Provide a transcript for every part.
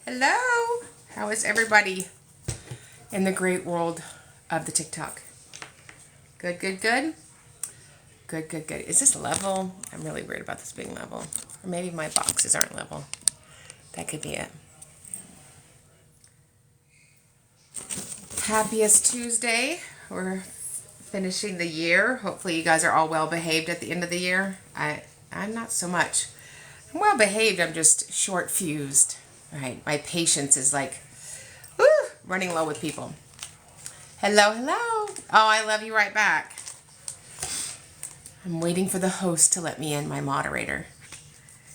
Hello! How is everybody in the great world of the TikTok? Good, good, good? Good, good, good. Is this level? I'm really worried about this being level. Or maybe my boxes aren't level. That could be it. Happiest Tuesday. We're finishing the year. Hopefully you guys are all well behaved at the end of the year. I'm not so much. I'm well behaved. I'm just short fused. Right? My patience is like, woo, running low with people. Hello, hello. Oh, I love you right back. I'm waiting for the host to let me in, my moderator.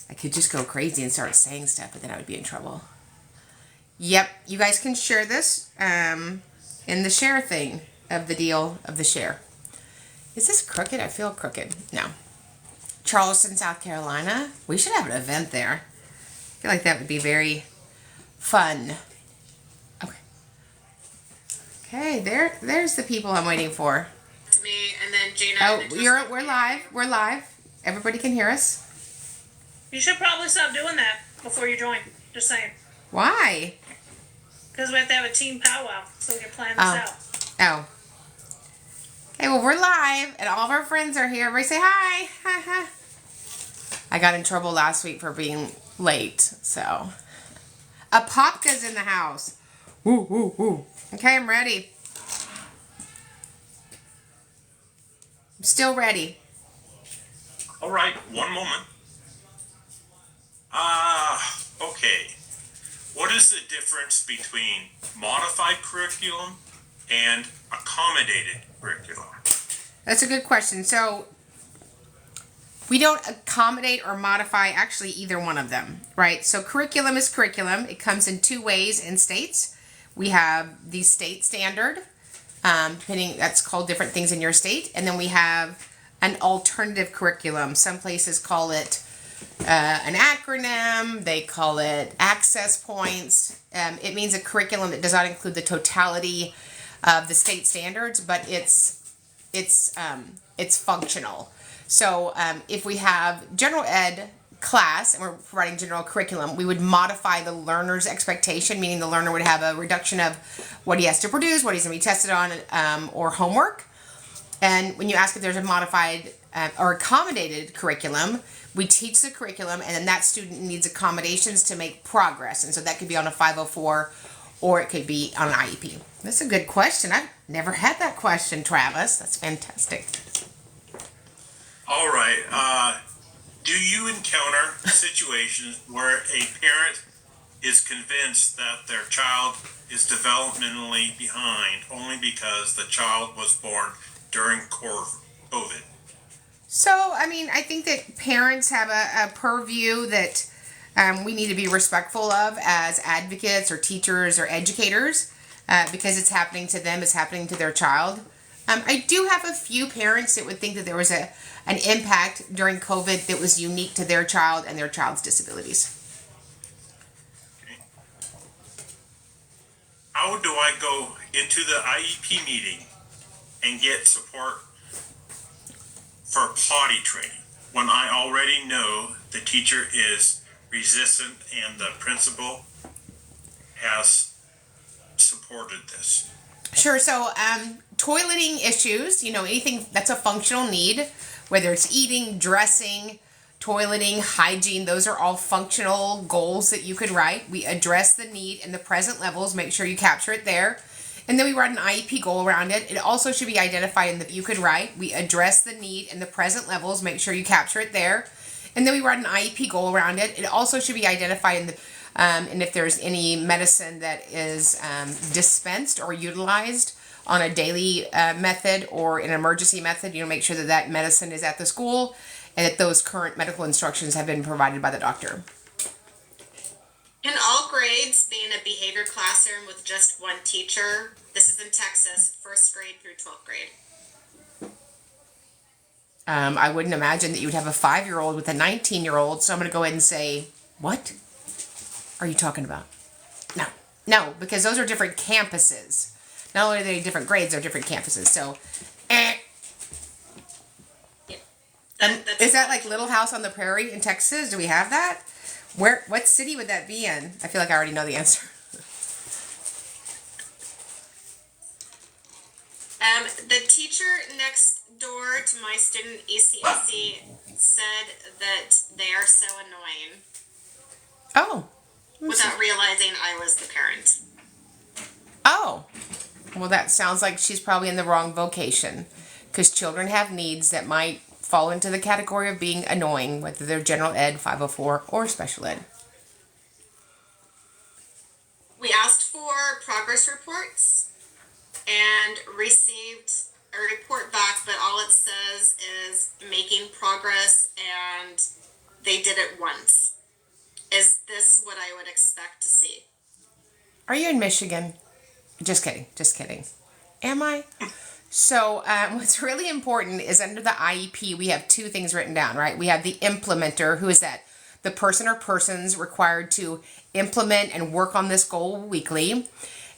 I could just go crazy and start saying stuff, but then I would be in trouble. Yep, you guys can share this in the share thing of the deal of the share. Is this crooked? I feel crooked. No. Charleston, South Carolina. We should have an event there. I feel like that would be very fun. Okay. Okay, there's the people I'm waiting for. To me, and then Gina. Oh, we're live. We're live. Everybody can hear us. You should probably stop doing that before you join. Just saying. Why? Because we have to have a team powwow so we can plan this out. Oh. Okay, well, we're live, and all of our friends are here. Everybody say hi. Hi, hi. I got in trouble last week for being late, so. Apopka's in the house. Woo, woo, woo. Okay, I'm ready. I'm still ready. All right, one moment. Okay. What is the difference between modified curriculum and accommodated curriculum? That's a good question. So, we don't accommodate or modify actually either one of them, right? So, curriculum is curriculum. It comes in two ways in states. We have the state standard, that's called different things in your state. And then we have an alternative curriculum. Some places call it an acronym. They call it access points. It means a curriculum that does not include the totality of the state standards, but it's functional. So if we have general ed class and we're providing general curriculum, we would modify the learner's expectation, meaning the learner would have a reduction of what he has to produce, what he's going to be tested on, or homework. And when you ask if there's a modified or accommodated curriculum, we teach the curriculum, and then that student needs accommodations to make progress. And so that could be on a 504, or it could be on an IEP. That's a good question. I've never had that question, Travis. That's fantastic. All right. Do you encounter situations where a parent is convinced that their child is developmentally behind only because the child was born during COVID? So, I mean, I think that parents have a purview that we need to be respectful of as advocates or teachers or educators because it's happening to them, it's happening to their child. I do have a few parents that would think that there was an impact during COVID that was unique to their child and their child's disabilities. Okay. How do I go into the IEP meeting and get support for potty training when I already know the teacher is resistant and the principal has supported this? Sure. So, toileting issues, anything that's a functional need, whether it's eating, dressing, toileting, hygiene, those are all functional goals that you could write. We address the need in the present levels, make sure you capture it there. And then we write an IEP goal around it. It also should be identified in the you could write. We address the need in the present levels, make sure you capture it there. And then we write an IEP goal around it. It also should be identified in the and if there's any medicine that is dispensed or utilized on a daily method or an emergency method, make sure that that medicine is at the school and that those current medical instructions have been provided by the doctor. Can all grades be in a behavior classroom with just one teacher? This is in Texas, 1st grade through 12th grade. I wouldn't imagine that you would have a 5-year-old with a 19-year-old, so I'm going to go ahead and say, what are you talking about? No, because those are different campuses. Not only are they different grades, they're different campuses. So, Yeah. is that like Little House on the Prairie in Texas? Do we have that? What city would that be in? I feel like I already know the answer. The teacher next door to my student ECSC said that they are so annoying Oh. without realizing I was the parent. Oh. Well, that sounds like she's probably in the wrong vocation, because children have needs that might fall into the category of being annoying, whether they're general ed, 504, or special ed. We asked for progress reports and received a report back, but all it says is making progress and they did it once. Is this what I would expect to see? Are you in Michigan? Just kidding. Just kidding. Am I? So what's really important is under the IEP, we have two things written down, right? We have the implementer. Who is that? The person or persons required to implement and work on this goal weekly.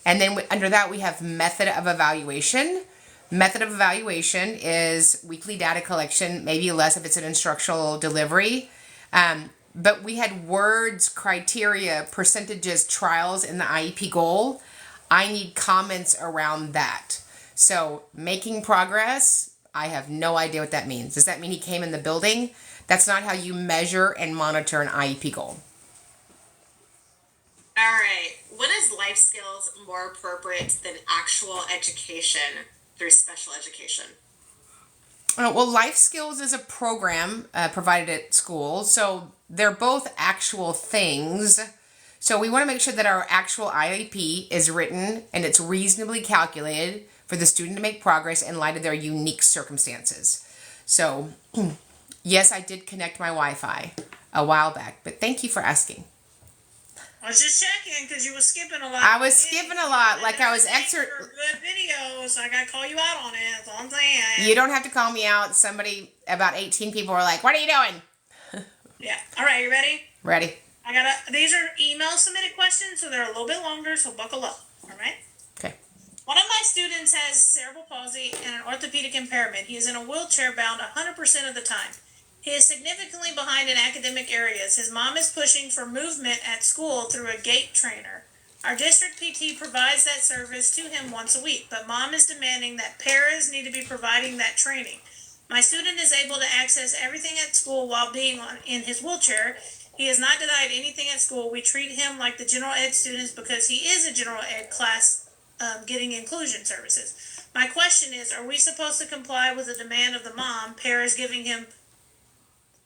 And then under that, we have method of evaluation. Method of evaluation is weekly data collection, maybe less if it's an instructional delivery. But we had words, criteria, percentages, trials in the IEP goal. I need comments around that. So making progress, I have no idea what that means. Does that mean he came in the building? That's not how you measure and monitor an IEP goal. All right. What is life skills more appropriate than actual education through special education? Well, life skills is a program provided at school. So they're both actual things. So we want to make sure that our actual IEP is written and it's reasonably calculated for the student to make progress in light of their unique circumstances. So yes, I did connect my Wi-Fi a while back, but thank you for asking. I was just checking because you were skipping a lot. I was skipping a lot, like I was for good videos, so I gotta call you out on it. That's all I'm saying. You don't have to call me out. Somebody, about 18 people were like, "What are you doing?" Yeah. All right. You ready? Ready. These are email submitted questions, so they're a little bit longer. So buckle up. All right. Okay. One of my students has cerebral palsy and an orthopedic impairment. He is in a wheelchair bound 100% of the time. He is significantly behind in academic areas. His mom is pushing for movement at school through a gait trainer. Our district PT provides that service to him once a week, but mom is demanding that paras need to be providing that training. My student is able to access everything at school while being in his wheelchair. He is not denied anything at school. We treat him like the general ed students because he is a general ed class getting inclusion services. My question is, are we supposed to comply with the demand of the mom, paras giving him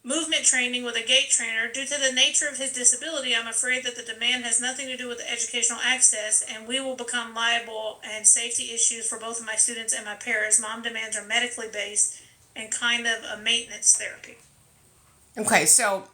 movement training with a gait trainer? Due to the nature of his disability, I'm afraid that the demand has nothing to do with the educational access, and we will become liable and safety issues for both of my students and my paras. Mom demands are medically based and kind of a maintenance therapy. Okay, so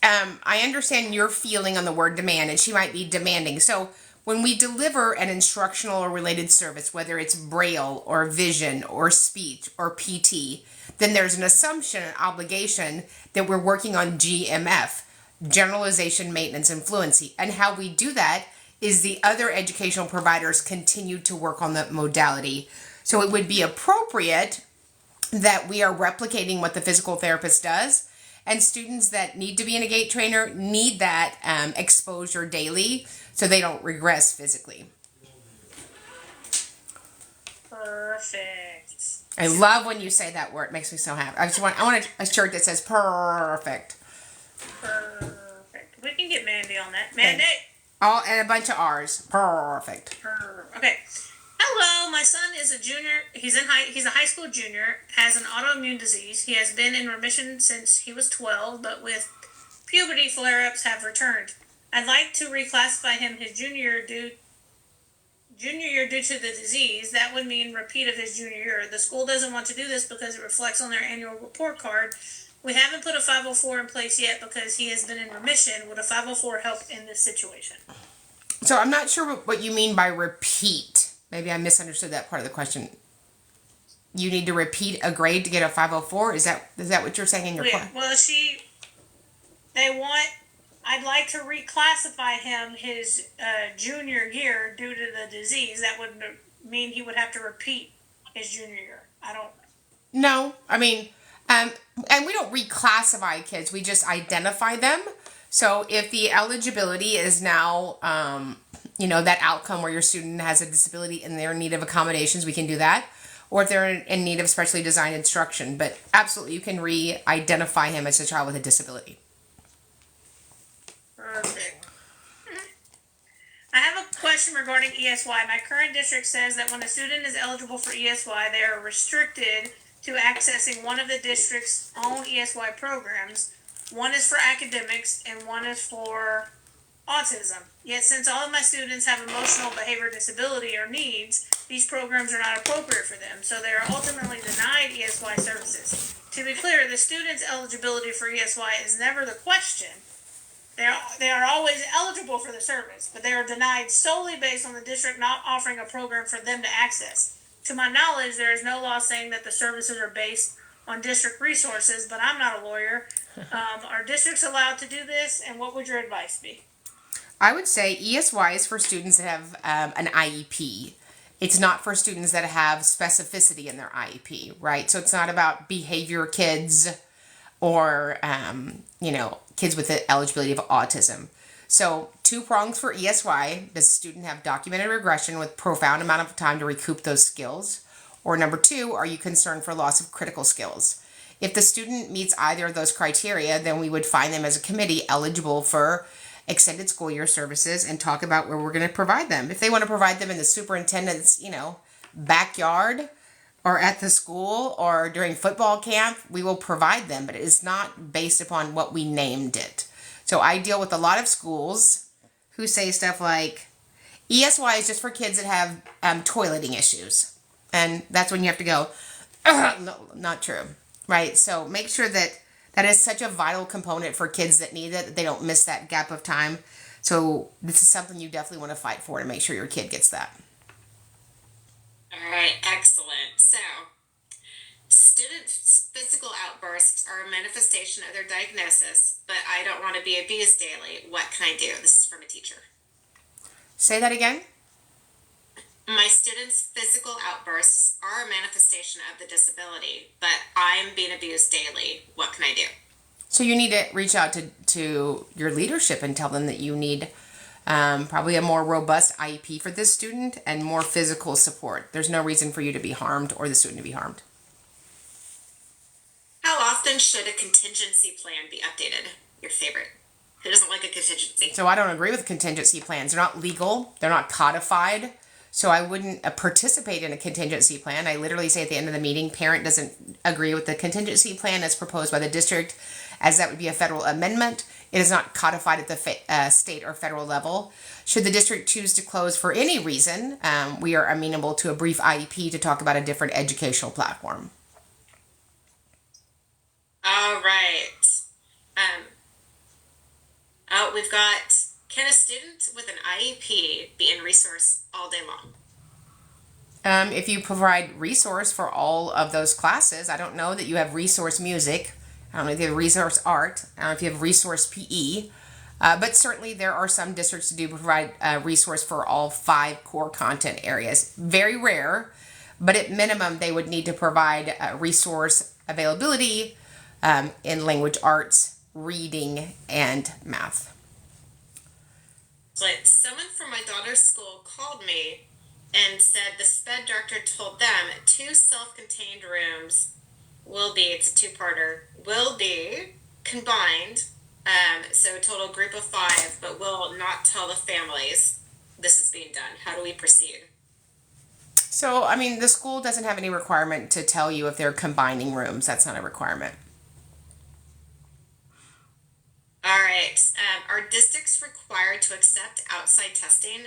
I understand your feeling on the word demand, and she might be demanding. So when we deliver an instructional or related service, whether it's Braille or vision or speech or PT, then there's an assumption, an obligation that we're working on GMF, generalization, maintenance, and fluency. And how we do that is the other educational providers continue to work on the modality. So it would be appropriate that we are replicating what the physical therapist does, and students that need to be in a gait trainer need that exposure daily so they don't regress physically. Perfect. I love when you say that word. It makes me so happy. I want a shirt that says perfect. Perfect. We can get Mandy on that. Mandy! All and a bunch of R's. Perfect. Okay. Hello, my son is a junior. He's a high school junior, has an autoimmune disease. He has been in remission since he was 12, but with puberty flare-ups have returned. I'd like to reclassify him his junior year due to the disease. That would mean repeat of his junior year. The school doesn't want to do this because it reflects on their annual report card. We haven't put a 504 in place yet because he has been in remission. Would a 504 help in this situation? So I'm not sure what you mean by repeat. Maybe I misunderstood that part of the question. You need to repeat a grade to get a 504? Is that what you're saying in your question? Well, I'd like to reclassify him his junior year due to the disease. That would mean he would have to repeat his junior year. I don't. No, I mean, and we don't reclassify kids. We just identify them. So if the eligibility is now, that outcome where your student has a disability and they're in need of accommodations, we can do that. Or if they're in need of specially designed instruction. But absolutely, you can re-identify him as a child with a disability. Perfect. I have a question regarding ESY. My current district says that when a student is eligible for ESY, they are restricted to accessing one of the district's own ESY programs. One is for academics and one is for autism. Yet since all of my students have emotional behavior disability or needs, these programs are not appropriate for them, so they are ultimately denied ESY services. To be clear, the student's eligibility for ESY is never the question. They are always eligible for the service, but they are denied solely based on the district not offering a program for them to access. To my knowledge, there is no law saying that the services are based on district resources, but I'm not a lawyer. Are districts allowed to do this, and what would your advice be? I would say ESY is for students that have an IEP. It's not for students that have specificity in their IEP, right? So it's not about behavior kids or, kids with the eligibility of autism. So 2 prongs for ESY. Does the student have documented regression with profound amount of time to recoup those skills? Or number 2, are you concerned for loss of critical skills? If the student meets either of those criteria, then we would find them as a committee eligible for extended school year services and talk about where we're going to provide them. If they want to provide them in the superintendent's, backyard or at the school or during football camp, we will provide them, but it is not based upon what we named it. So I deal with a lot of schools who say stuff like, ESY is just for kids that have toileting issues. And that's when you have to go, no, not true, right? So make sure that is such a vital component for kids that need it, that they don't miss that gap of time. So this is something you definitely want to fight for to make sure your kid gets that. All right, excellent. So, students' physical outbursts are a manifestation of their diagnosis, but I don't want to be abused daily. What can I do? This is from a teacher. Say that again. My students' physical outbursts are a manifestation of the disability, but I'm being abused daily. What can I do? So you need to reach out to your leadership and tell them that you need probably a more robust IEP for this student and more physical support. There's no reason for you to be harmed or the student to be harmed. How often should a contingency plan be updated? Your favorite. Who doesn't like a contingency? So I don't agree with contingency plans. They're not legal. They're not codified. So I wouldn't participate in a contingency plan. I literally say at the end of the meeting, parent doesn't agree with the contingency plan as proposed by the district, as that would be a federal amendment. It is not codified at the state or federal level. Should the district choose to close for any reason, we are amenable to a brief IEP to talk about a different educational platform. All right. We've got, can a student with an IEP be in resource all day long? If you provide resource for all of those classes, I don't know that you have resource music. I don't know if you have resource art. I don't know if you have resource PE. But certainly there are some districts that do provide resource for all 5 core content areas. Very rare, but at minimum they would need to provide resource availability in language arts, reading, and math. Like, someone from my daughter's school called me and said the SPED director told them 2 self-contained rooms will be, it's a 2-parter, will be combined, so a total group of 5, but will not tell the families this is being done. How do we proceed? So, the school doesn't have any requirement to tell you if they're combining rooms. That's not a requirement. All right. Are districts required to accept outside testing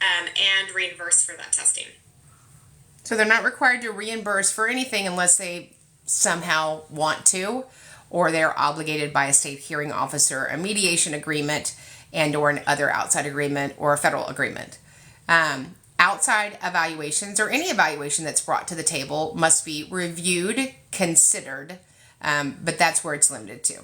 and reimburse for that testing? So they're not required to reimburse for anything unless they somehow want to, or they're obligated by a state hearing officer, a mediation agreement, and or an other outside agreement or a federal agreement. Outside evaluations or any evaluation that's brought to the table must be reviewed, considered, but that's where it's limited to.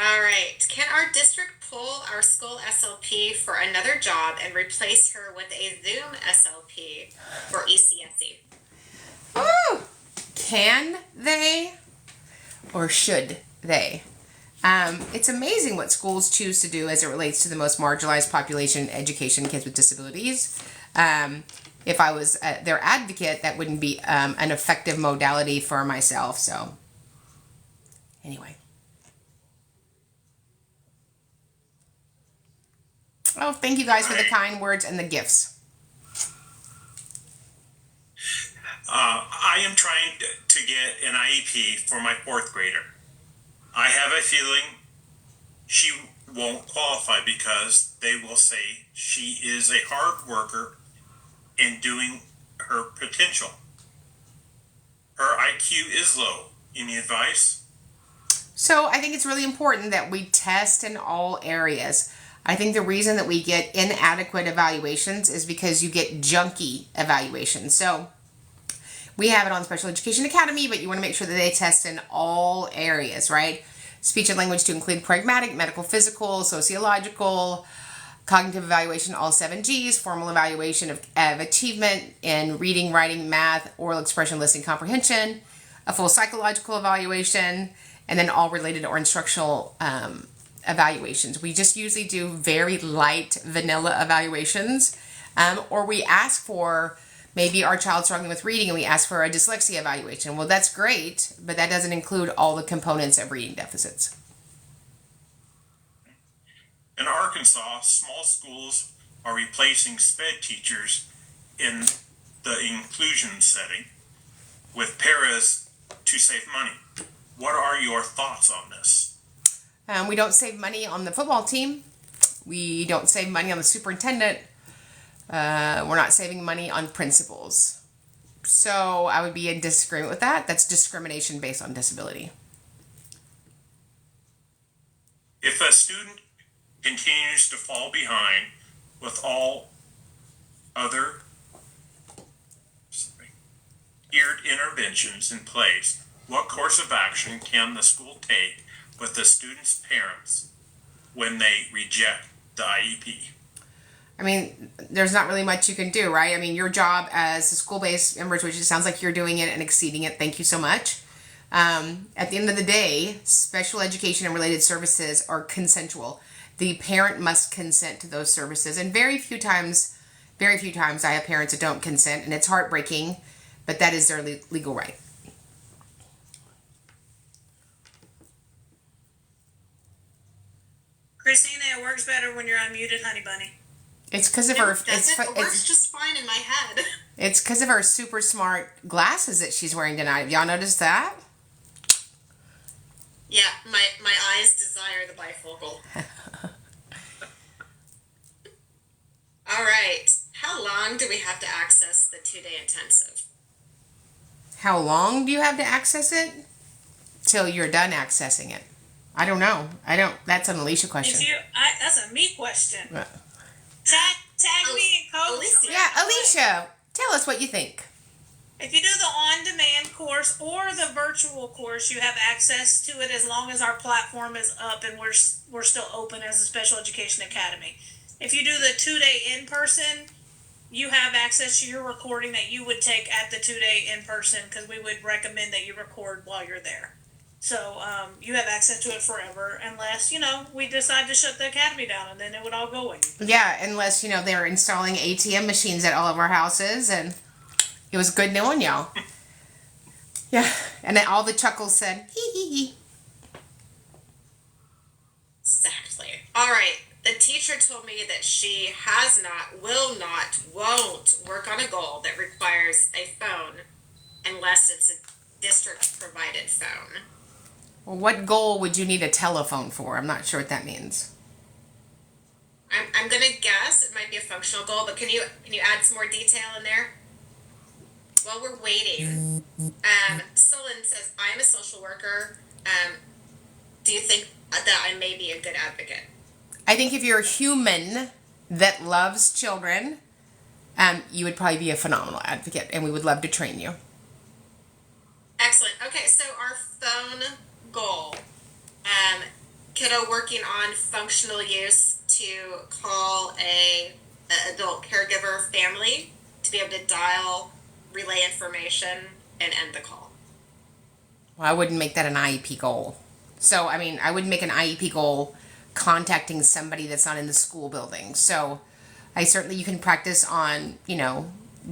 All right. Can our district pull our school SLP for another job and replace her with a Zoom SLP for ECSE? Oh, can they or should they. It's amazing what schools choose to do as it relates to the most marginalized population in education, kids with disabilities. If I was their advocate, that wouldn't be an effective modality for myself. So, anyway. Oh, thank you guys for the kind words and the gifts. I am trying to get an IEP for my fourth grader. I have a feeling she won't qualify because they will say she is a hard worker in doing her potential. Her IQ is low. Any advice? So I think it's really important that we test in all areas. I think the reason that we get inadequate evaluations is because you get junky evaluations. So we have it on Special Education Academy, but you want to make sure that they test in all areas, right? Speech and language to include pragmatic, medical, physical, sociological, cognitive evaluation, all 7 Gs, formal evaluation of achievement in reading, writing, math, oral expression, listening, comprehension, a full psychological evaluation, and then all related or instructional evaluations. We just usually do very light vanilla evaluations, or we ask for maybe our child's struggling with reading and we ask for a dyslexia evaluation. Well, that's great, but that doesn't include all the components of reading deficits. In Arkansas, small schools are replacing SPED teachers in the inclusion setting with paras to save money. What are your thoughts on this? We don't save money on the football team. We don't save money on the superintendent. We're not saving money on principals. So I would be in disagreement with that. That's discrimination based on disability. If a student continues to fall behind with all other tiered interventions in place, what course of action can the school take with the student's parents when they reject the IEP? I mean, there's not really much you can do, right? I mean, your job as a school-based members, which it sounds like you're doing it and exceeding it. Thank you so much. At the end of the day, special education and related services are consensual. The parent must consent to those services. And very few times I have parents that don't consent, and it's heartbreaking, but that is their legal right. Christina, it works better when you're unmuted, honey bunny. It's because of No, her. it doesn't. It works just fine in my head. It's because of her super smart glasses that she's wearing tonight. Have y'all noticed that? Yeah, my eyes desire the bifocal. All right. How long do we have to access the 2-day intensive? How long do you have to access it? Till you're done accessing it. I don't know. That's an Alicia question. That's a me question. Right. Tag me and coach. Alicia. Yeah, Alicia, tell us what you think. If you do the on-demand course or the virtual course, you have access to it as long as our platform is up and we're still open as a Special Education Academy. If you do the 2-day in-person, you have access to your recording that you would take at the 2-day in-person because we would recommend that you record while you're there. So you have access to it forever unless, we decide to shut the academy down and then it would all go away. Yeah, unless, they're installing ATM machines at all of our houses, and it was good knowing y'all. Yeah, and then all the chuckles said, hee hee hee. Exactly. All right. The teacher told me that she has not, will not, won't work on a goal that requires a phone unless it's a district-provided phone. Well, what goal would you need a telephone for? I'm not sure what that means. I'm gonna guess it might be a functional goal, but can you add some more detail in there? While we're waiting, Solon says, I'm a social worker. Do you think that I may be a good advocate? I think if you're a human that loves children, you would probably be a phenomenal advocate, and we would love to train you. Excellent. Okay, so our phone goal, kiddo working on functional use to call a adult caregiver family to be able to dial, relay information, and end the call. Well, I wouldn't make that an IEP goal. So, I mean, I would make an IEP goal contacting somebody that's not in the school building. So, you can practice on,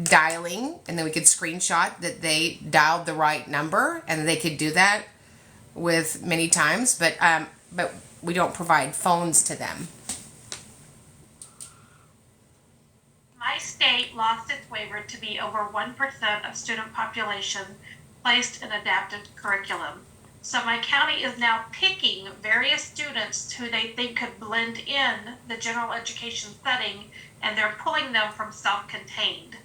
dialing, and then we could screenshot that they dialed the right number, and they could do that with many times, but we don't provide phones to them. My state lost its waiver to be over 1% of student population placed in adaptive curriculum. So my county is now picking various students who they think could blend in the general education setting, and they're pulling them from self-contained.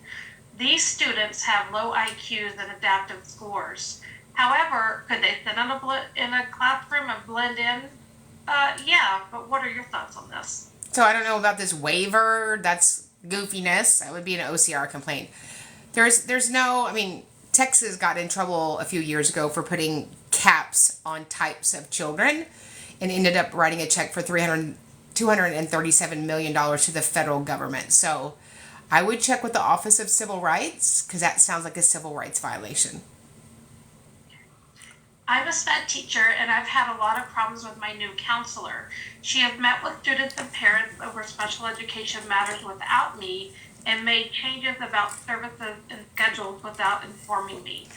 These students have low IQs and adaptive scores. However, could they sit in a classroom and blend in? Yeah, but what are your thoughts on this? So I don't know about this waiver. That's goofiness. That would be an OCR complaint. There's no, I mean, Texas got in trouble a few years ago for putting caps on types of children and ended up writing a check for $237 million to the federal government. So I would check with the Office of Civil Rights, because that sounds like a civil rights violation. I'm a SPED teacher, and I've had a lot of problems with my new counselor. She has met with students and parents over special education matters without me and made changes about services and schedules without informing me.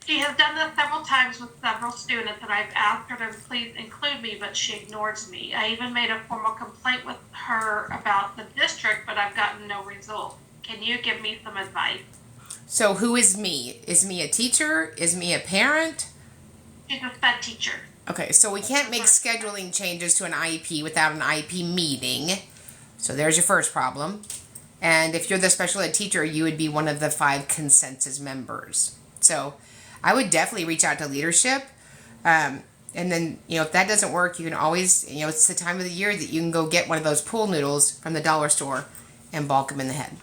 She has done this several times with several students, and I've asked her to please include me, but she ignores me. I even made a formal complaint with her about the district, but I've gotten no result. Can you give me some advice? So who is me? Is me a teacher? Is me a parent? She's a SPED teacher. Okay, so we can't make scheduling changes to an IEP without an IEP meeting. So there's your first problem. And if you're the special ed teacher, you would be one of the 5 consensus members. So I would definitely reach out to leadership. And then, if that doesn't work, you can always, it's the time of the year that you can go get one of those pool noodles from the dollar store and bonk them in the head.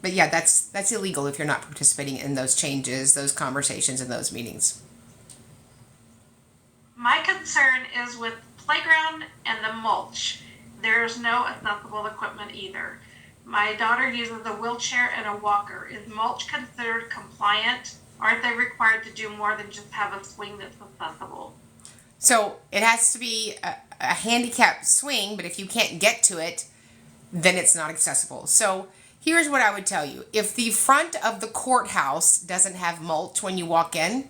But yeah, that's illegal if you're not participating in those changes, those conversations, and those meetings. My concern is with playground and the mulch. There's no accessible equipment either. My daughter uses a wheelchair and a walker. Is mulch considered compliant? Aren't they required to do more than just have a swing that's accessible? So it has to be a handicapped swing, but if you can't get to it, then it's not accessible. So here's what I would tell you. If the front of the courthouse doesn't have mulch when you walk in,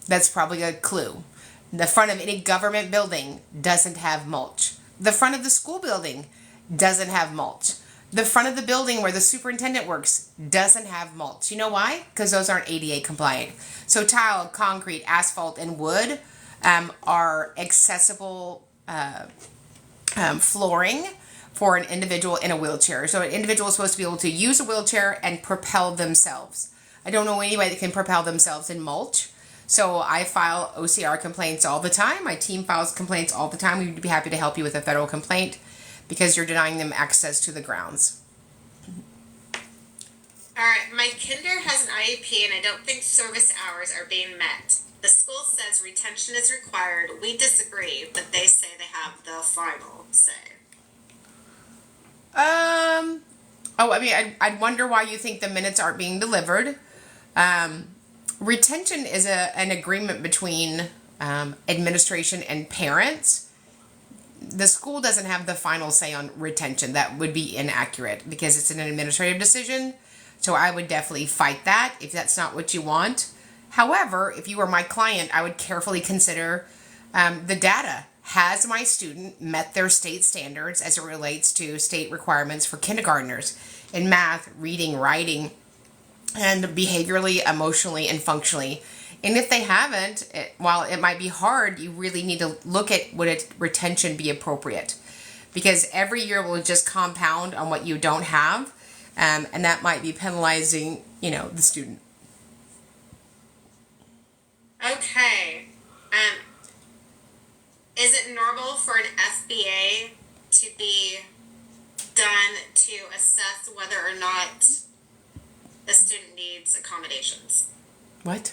that's probably a clue. The front of any government building doesn't have mulch. The front of the school building doesn't have mulch. The front of the building where the superintendent works doesn't have mulch. You know why? Because those aren't ADA compliant. So tile, concrete, asphalt, and wood are accessible flooring for an individual in a wheelchair. So an individual is supposed to be able to use a wheelchair and propel themselves. I don't know anybody that can propel themselves in mulch. So I file OCR complaints all the time. My team files complaints all the time. We'd be happy to help you with a federal complaint because you're denying them access to the grounds. All right, my kinder has an IEP and I don't think service hours are being met. The school says retention is required. We disagree, but they say they have the final say. I'd wonder why you think the minutes aren't being delivered. Retention is an agreement between administration and parents. The school doesn't have the final say on retention. That would be inaccurate because it's an administrative decision. So I would definitely fight that if that's not what you want. However, if you were my client, I would carefully consider the data. Has my student met their state standards as it relates to state requirements for kindergartners in math, reading, writing, and behaviorally, emotionally, and functionally? And if they haven't, while it might be hard, you really need to look at would retention be appropriate, because every year will just compound on what you don't have, and that might be penalizing, the student. Okay. Is it normal for an FBA to be done to assess whether or not the student needs accommodations? What?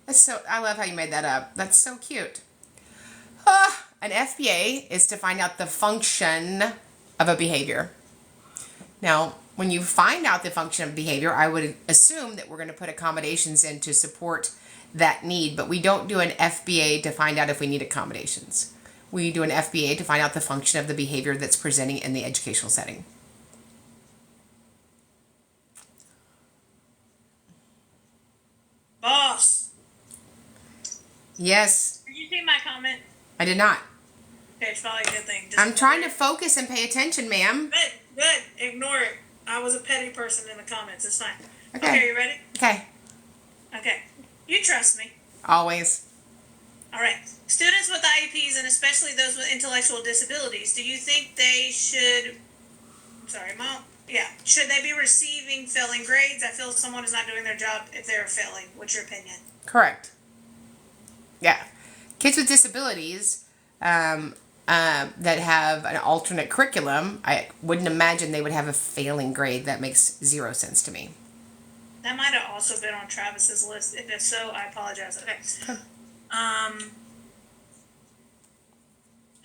I love how you made that up. That's so cute. An FBA is to find out the function of a behavior. Now, when you find out the function of behavior, I would assume that we're going to put accommodations in to support that need, but we don't do an FBA to find out if we need accommodations. We do an FBA to find out the function of the behavior that's presenting in the educational setting. Boss, Yes, did you see my comment? I did not. Okay, it's probably a good thing. Just I'm trying to ignore focus and pay attention, ma'am. it. Good. Ignore it. I was a petty person in the comments. It's fine. Okay. Okay, you ready? Okay, Okay. You trust me. always. All right. Students with IEPs, and especially those with intellectual disabilities, do you think they should? Sorry, Mom. Yeah. Should they be receiving failing grades? I feel someone is not doing their job if they're failing. What's your opinion? Correct. Yeah. Kids with disabilities that have an alternate curriculum, I wouldn't imagine they would have a failing grade. That makes zero sense to me. That might have also been on Travis's list. If so, I apologize. Okay.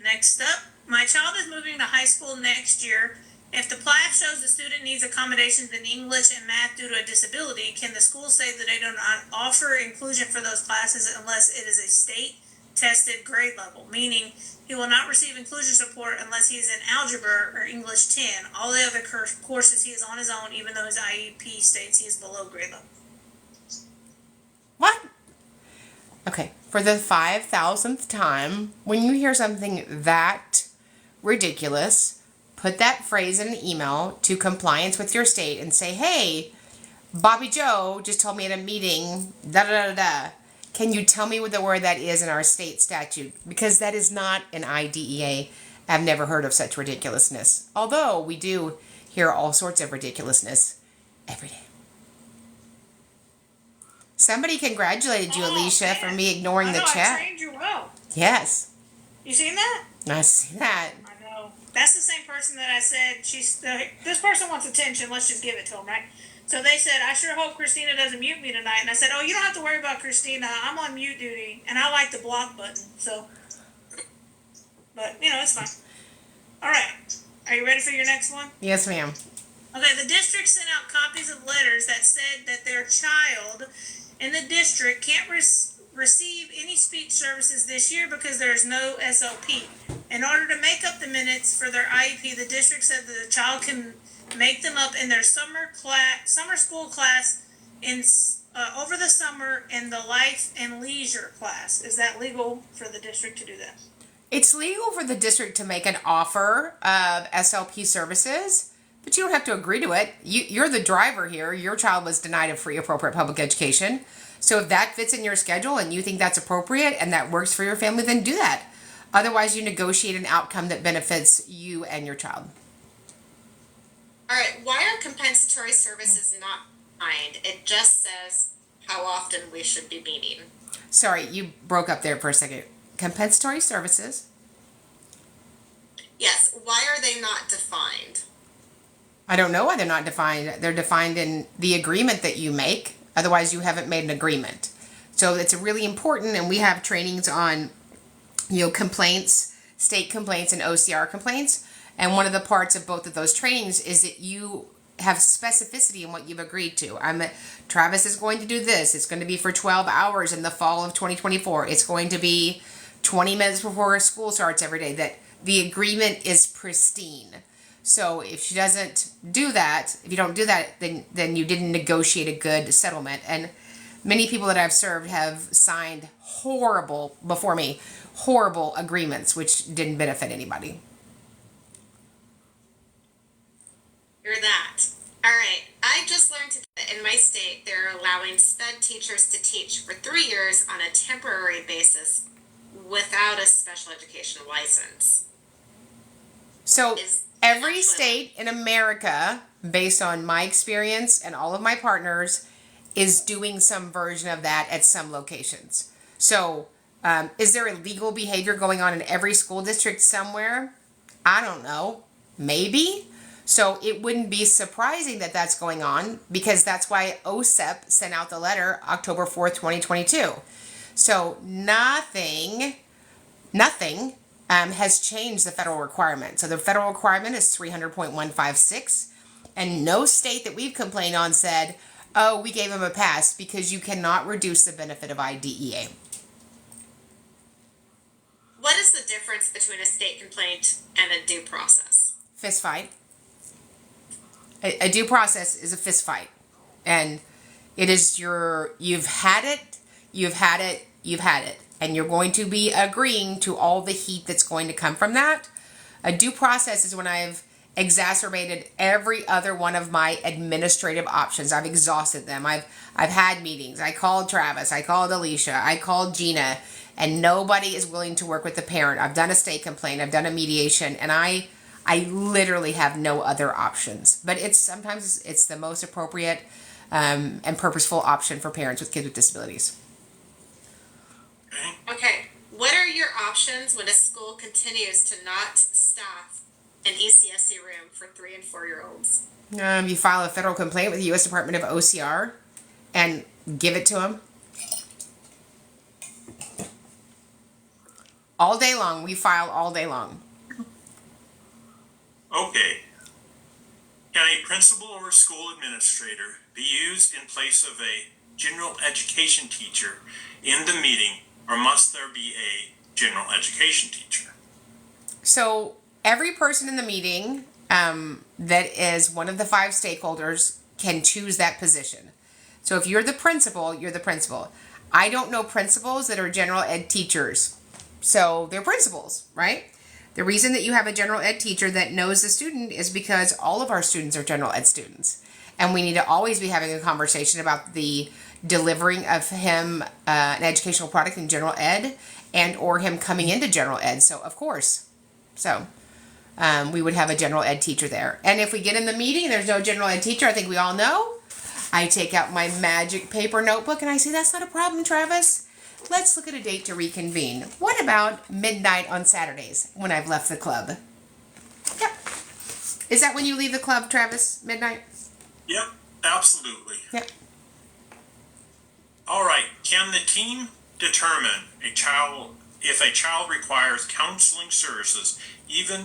Next up, my child is moving to high school next year. If the PLAF shows the student needs accommodations in English and math due to a disability, can the school say that they do not offer inclusion for those classes unless it is a state-tested grade level? Meaning, he will not receive inclusion support unless he is in algebra or English 10. All the other courses he is on his own, even though his IEP states he is below grade level. What? Okay, for the 5,000th time, when you hear something that ridiculous, put that phrase in an email to compliance with your state and say, hey, Bobby Joe just told me at a meeting, da-da-da-da. Can you tell me what the word that is in our state statute? Because that is not an IDEA. I've never heard of such ridiculousness. Although we do hear all sorts of ridiculousness every day. Somebody congratulated you, Alicia, for me ignoring the I chat. trained you well. Yes. You seen that? I see that. I know. That's the same person that I said, this person wants attention, let's just give it to him, right? So they said, I sure hope Christina doesn't mute me tonight. And I said, oh, you don't have to worry about Christina. I'm on mute duty, and I like the block button, so. But, it's fine. All right. Are you ready for your next one? Yes, ma'am. Okay, the district sent out copies of letters that said that their child in the district can't receive any speech services this year because there is no SLP. In order to make up the minutes for their IEP, the district said that the child can make them up in their summer school class in over the summer in the life and leisure class. Is that legal for the district to do that? It's legal for the district to make an offer of SLP services, but you don't have to agree to it. You're the driver here. Your child was denied a free appropriate public education. So if that fits in your schedule and you think that's appropriate and that works for your family, then do that. Otherwise, you negotiate an outcome that benefits you and your child. All right, why are compensatory services not defined? It just says how often we should be meeting. Sorry, you broke up there for a second. Compensatory services. Yes, why are they not defined? I don't know why they're not defined. They're defined in the agreement that you make. Otherwise, you haven't made an agreement. So it's really important, and we have trainings on, complaints, state complaints, and OCR complaints. And one of the parts of both of those trainings is that you have specificity in what you've agreed to. Travis is going to do this. It's going to be for 12 hours in the fall of 2024. It's going to be 20 minutes before school starts every day. That the agreement is pristine. So if she doesn't do that, if you don't do that, then you didn't negotiate a good settlement. And many people that I've served have signed horrible agreements which didn't benefit anybody. You're that. All right, I just learned that in my state they're allowing SPED teachers to teach for 3 years on a temporary basis without a special education license. So every state in America, based on my experience and all of my partners, is doing some version of that at some locations. So is there illegal behavior going on in every school district somewhere? I don't know. Maybe. So it wouldn't be surprising that that's going on, because that's why OSEP sent out the letter October 4th, 2022. So nothing has changed the federal requirement. So the federal requirement is 300.156, and no state that we've complained on said, Oh, we gave him a pass because you cannot reduce the benefit of IDEA. What is the difference between a state complaint and a due process? Fist fight. A due process is a fist fight. And it is you've had it, and you're going to be agreeing to all the heat that's going to come from that. A due process is when I've exacerbated every other one of my administrative options. I've exhausted them. I've had meetings. I called Travis. I called Alicia. I called Gina, and nobody is willing to work with the parent. I've done a state complaint. I've done a mediation, and I literally have no other options. But sometimes it's the most appropriate and purposeful option for parents with kids with disabilities. Okay, what are your options when a school continues to not staff an ECSE room for 3 and 4 year olds? You file a federal complaint with the U.S. Department of OCR and give it to them. All day long. We file all day long. Okay. Can a principal or school administrator be used in place of a general education teacher in the meeting, or must there be a general education teacher? So every person in the meeting that is one of the 5 stakeholders can choose that position. So if you're the principal, you're the principal. I don't know principals that are general ed teachers. So they're principals, right? The reason that you have a general ed teacher that knows the student is because all of our students are general ed students. And we need to always be having a conversation about the delivering of him an educational product in general ed and or him coming into general ed. So, of course. So, we would have a general ed teacher there. And if we get in the meeting and there's no general ed teacher, I think we all know, I take out my magic paper notebook and I say, that's not a problem, Travis. Let's look at a date to reconvene. What about midnight on Saturdays when I've left the club? Yep. Is that when you leave the club, Travis? Midnight? Yep, absolutely. Yep. All right. Can the team determine if a child requires counseling services, even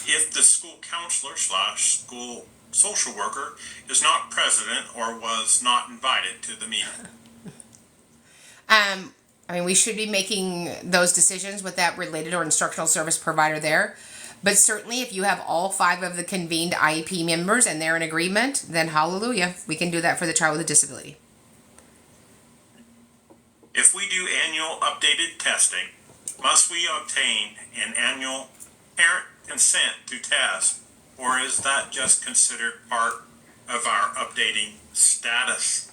if the school counselor / school social worker is not present or was not invited to the meeting? We should be making those decisions with that related or instructional service provider there. But certainly if you have all 5 of the convened IEP members and they're in agreement, then hallelujah, we can do that for the child with a disability. If we do annual updated testing, must we obtain an annual parent consent to test, or is that just considered part of our updating status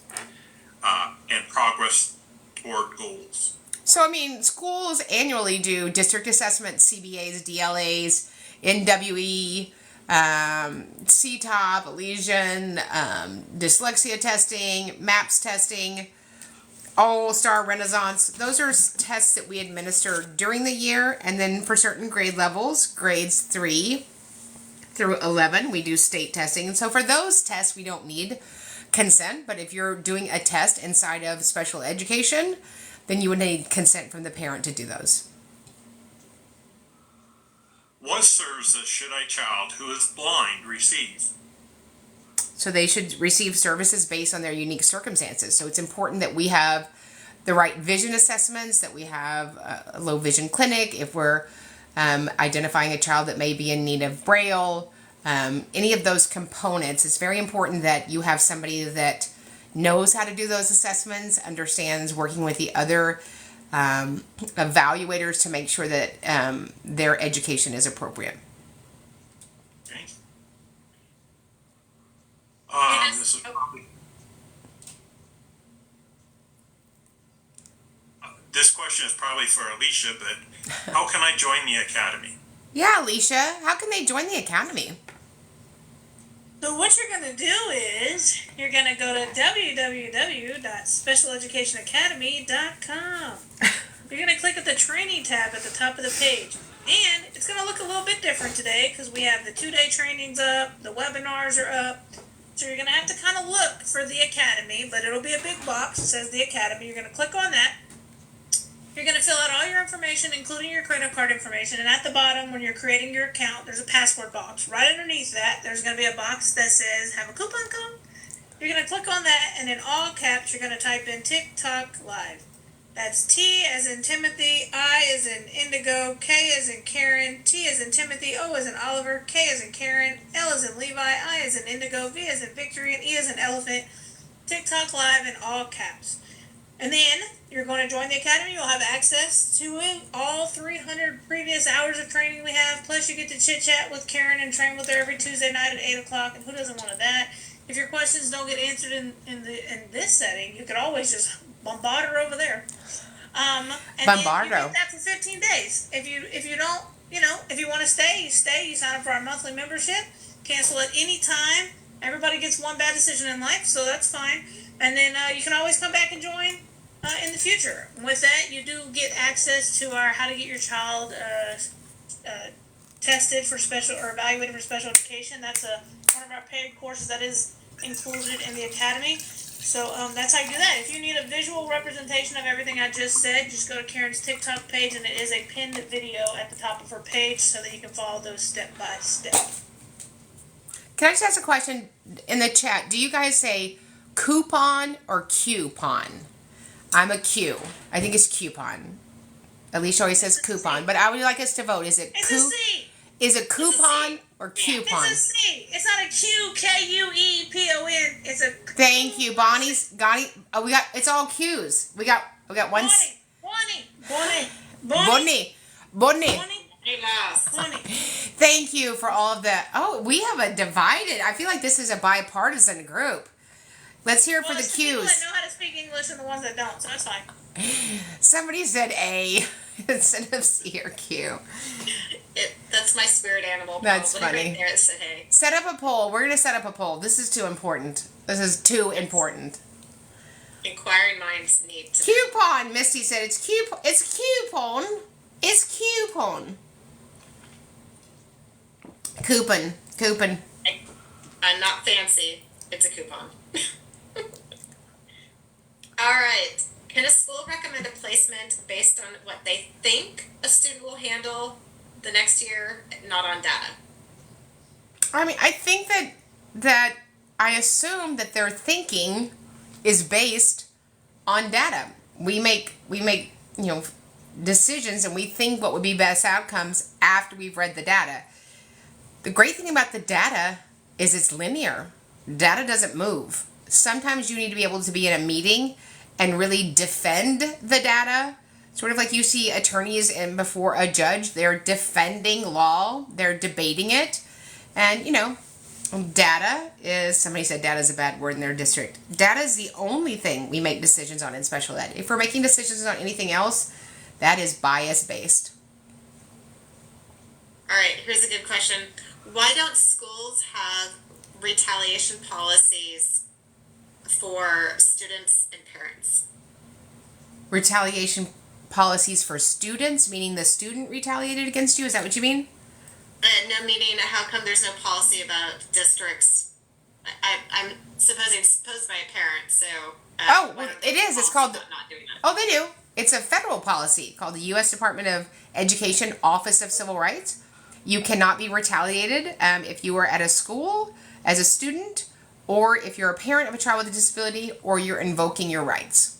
and progress toward goals? So, schools annually do district assessments, CBAs, DLAs, NWE, CTOP, Elysian, dyslexia testing, MAPS testing, All-Star Renaissance. Those are tests that we administer during the year, and then for certain grade levels, grades 3 through 11, we do state testing. And so for those tests, we don't need consent, but if you're doing a test inside of special education, then you would need consent from the parent to do those. What services should a child who is blind receive? So they should receive services based on their unique circumstances. So it's important that we have the right vision assessments, that we have a low vision clinic. If we're identifying a child that may be in need of Braille, any of those components, it's very important that you have somebody that knows how to do those assessments, understands working with the other evaluators to make sure that their education is appropriate. Okay. This question is probably for Alicia, but how can I join the academy? Yeah, Alicia, how can they join the academy? So what you're going to do is you're going to go to www.specialeducationacademy.com. You're going to click at the training tab at the top of the page. And it's going to look a little bit different today because we have the 2-day trainings up, the webinars are up. So you're going to have to kind of look for the academy, but it'll be a big box that says the academy. You're going to click on that. You're going to fill out all your information, including your credit card information. And at the bottom, when you're creating your account, there's a password box. Right underneath that, there's going to be a box that says, have a coupon code? You're going to click on that, and in all caps, you're going to type in TikTok Live. That's T as in Timothy, I as in Indigo, K as in Karen, T as in Timothy, O as in Oliver, K as in Karen, L as in Levi, I as in Indigo, V as in Victory, and E as in Elephant. TikTok Live in all caps. And then you're going to join the academy. You'll have access to all 300 previous hours of training we have. Plus, you get to chit chat with Karen and train with her every Tuesday night at 8 o'clock. And who doesn't want that? If your questions don't get answered in this setting, you could always just bombard her over there. And Bombardo. then you get that for 15 days. If you don't, if you want to stay, you stay. You sign up for our monthly membership. Cancel at any time. Everybody gets one bad decision in life, so that's fine. And then you can always come back and join in the future. With that, you do get access to our How to Get Your Child tested for special or evaluated for special education. That's one of our paid courses that is included in the academy. So that's how you do that. If you need a visual representation of everything I just said, just go to Karen's TikTok page, and it is a pinned video at the top of her page so that you can follow those step by step. Can I just ask a question in the chat? Do you guys say coupon or coupon? I'm a Q. I think it's coupon. Alicia always says coupon, but I would like us to vote. Is it It's a C. Is it coupon or coupon? It's a C. It's not a Q, K-U-E-P-O-N. It's a Thank you, Bonnie. Oh, we got. It's all Q's. We got one. Bonnie. Thank you for all of that. Oh, we have a divided. I feel like this is a bipartisan group. Let's hear it for the Q's. People that Q's. know how to speak English and the ones that don't, so that's fine. Somebody said A instead of C or Q. That's my spirit animal. That's probably. funny. Right there, it said, hey. Set up a poll. We're gonna set up a poll. This is too important. This is too important. Inquiring minds need to. Coupon. Misty said it's coupon. It's coupon. It's coupon. Coupon. I'm not fancy. It's a coupon. All right. Can a school recommend a placement based on what they think a student will handle the next year, not on data? I mean, I think that I assume that their thinking is based on data. We make decisions, and we think what would be best outcomes after we've read the data. The great thing about the data is it's linear. Data doesn't move. Sometimes you need to be able to be in a meeting and really defend the data. Sort of like you see attorneys in before a judge. They're defending law. They're debating it. And, data is, somebody said data is a bad word in their district. Data is the only thing we make decisions on in special ed. If we're making decisions on anything else, that is bias-based. All right, here's a good question. Why don't schools have retaliation policies for students and parents? Retaliation policies for students, meaning the student retaliated against you? Is that what you mean? No, meaning how come there's no policy about districts? I'm supposing it's posed by a parent, so... it is. It's called... Not doing that. Oh, they do. It's a federal policy called the U.S. Department of Education Office of Civil Rights. You cannot be retaliated if you are at a school as a student, or if you're a parent of a child with a disability, or you're invoking your rights.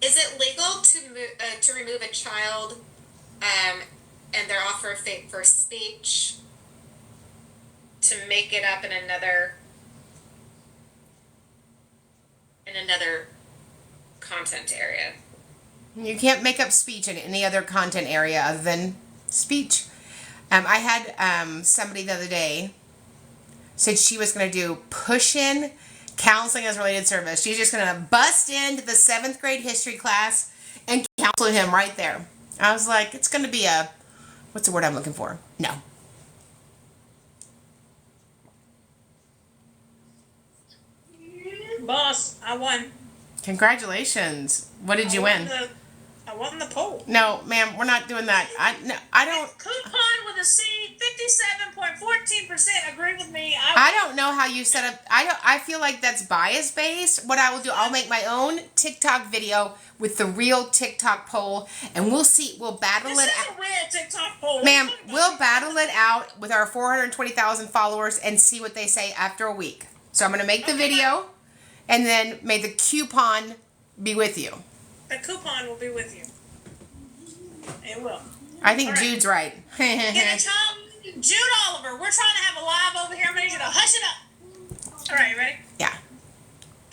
Is it legal to remove a child and their offer of fate for speech to make it up in another content area? You can't make up speech in any other content area other than speech. I had somebody the other day said she was going to do push-in counseling as related service. She's just going to bust into the 7th grade history class and counsel him right there. I was like, it's going to be what's the word I'm looking for? No. Boss, I won. Congratulations. What did you win? I won the poll. No, ma'am, we're not doing that. I don't. Coupon with a C, 57.14% agree with me. I don't know how you set up. I feel like that's bias based. What I will do, I'll make my own TikTok video with the real TikTok poll, and we'll see. We'll battle it out. TikTok poll. Ma'am, we'll battle it out with our 420,000 followers and see what they say after a week. So I'm going to make the video, and then may the coupon be with you. The coupon will be with you. It will. I think All right. Jude's right. Can a child, Jude Oliver, we're trying to have a live over here. I'm going to need you to hush it up. All right, you ready? Yeah.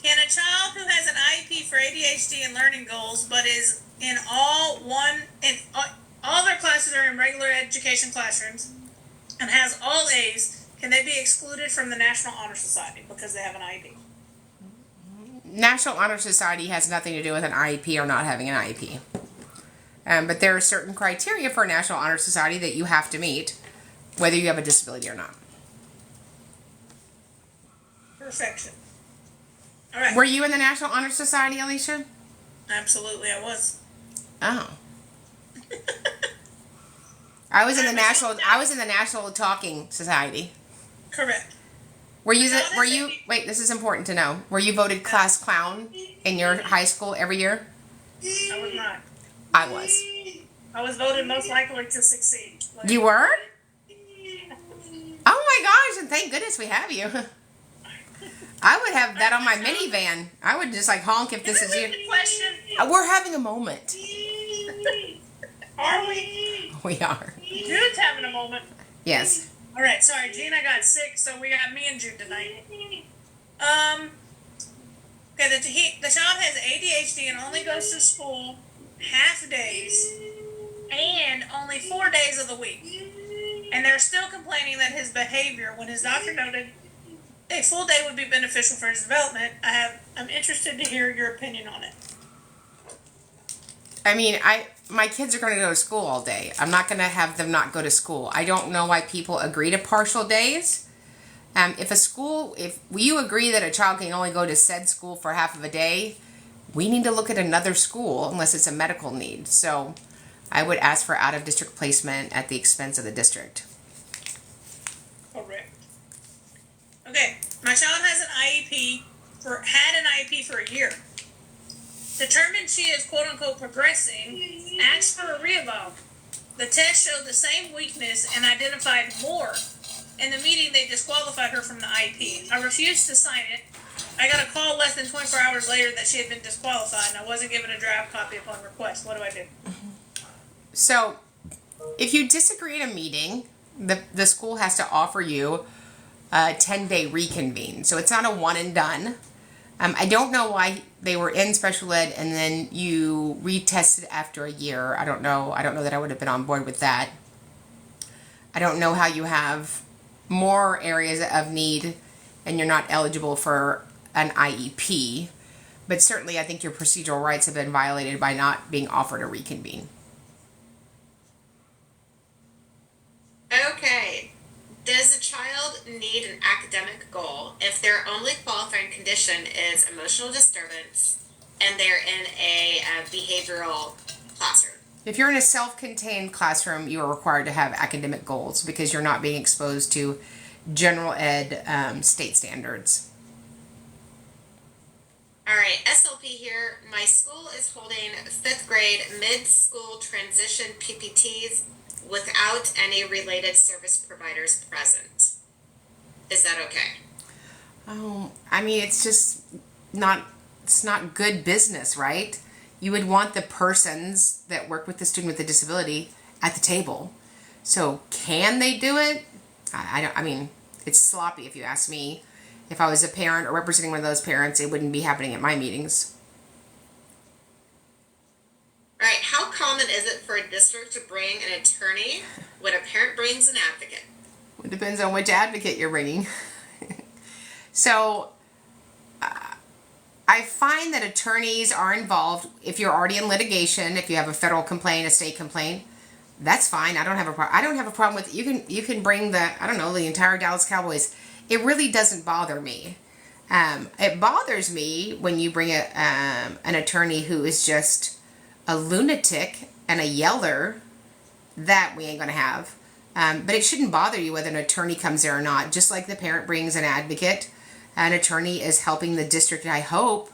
Can a child who has an IEP for ADHD and learning goals, but is in all their classes are in regular education classrooms, and has all A's, can they be excluded from the National Honor Society because they have an IEP? National Honor Society has nothing to do with an IEP or not having an IEP. But there are certain criteria for a National Honor Society that you have to meet, whether you have a disability or not. Perfection. All right. Were you in the National Honor Society, Alicia? Absolutely, I was. Oh. I was in the National Talking Society. Correct. Wait, this is important to know. Were you voted class clown in your high school every year? I was not. I was. I was voted most likely to succeed. You were? Oh my gosh, and thank goodness we have you. I would have that on my minivan. I would just like honk if this is you. Question. We're having a moment. Are we? We are. Jude's having a moment. Yes. All right, sorry, Gina got sick, so we got me and Jude tonight. Okay, the child has ADHD and only goes to school half days and only 4 days of the week. And they're still complaining that his behavior, when his doctor noted a full day would be beneficial for his development, I'm interested to hear your opinion on it. I mean, my kids are going to go to school all day. I'm not going to have them not go to school. I don't know why people agree to partial days. If you agree that a child can only go to said school for half of a day, we need to look at another school unless it's a medical need. So I would ask for out-of-district placement at the expense of the district. Correct. Okay, my child has an IEP had an IEP for a year. Determined she is quote-unquote progressing, asked for a reeval. The test showed the same weakness and identified more. In the meeting, they disqualified her from the IEP. I refused to sign it. I got a call less than 24 hours later that she had been disqualified, and I wasn't given a draft copy upon request. What do I do? So, if you disagree in a meeting, the school has to offer you a 10-day reconvene. So it's not a one and done. I don't know why they were in special ed and then you retested after a year. I don't know. I don't know that I would have been on board with that. I don't know how you have more areas of need and you're not eligible for an IEP. But certainly I think your procedural rights have been violated by not being offered a reconvene. Okay. Does a child need an academic goal if their only qualifying condition is emotional disturbance and they're in a behavioral classroom? If you're in a self-contained classroom, you are required to have academic goals because you're not being exposed to general ed state standards. All right, SLP here. My school is holding 5th grade mid-school transition PPTs without any related service providers present. Is that okay? Oh, I mean, it's not good business, right? You would want the persons that work with the student with a disability at the table. So can they do it? I mean, it's sloppy if you ask me. If I was a parent or representing one of those parents, it wouldn't be happening at my meetings. All right, how common is it for a district to bring an attorney when a parent brings an advocate? It depends on which advocate you're bringing. So, I find that attorneys are involved if you're already in litigation. If you have a federal complaint, a state complaint, that's fine. I don't have a problem with it. You can bring the entire Dallas Cowboys. It really doesn't bother me. It bothers me when you bring an attorney who is just a lunatic and a yeller. That we ain't gonna have. But it shouldn't bother you whether an attorney comes there or not. Just like the parent brings an advocate, an attorney is helping the district, I hope,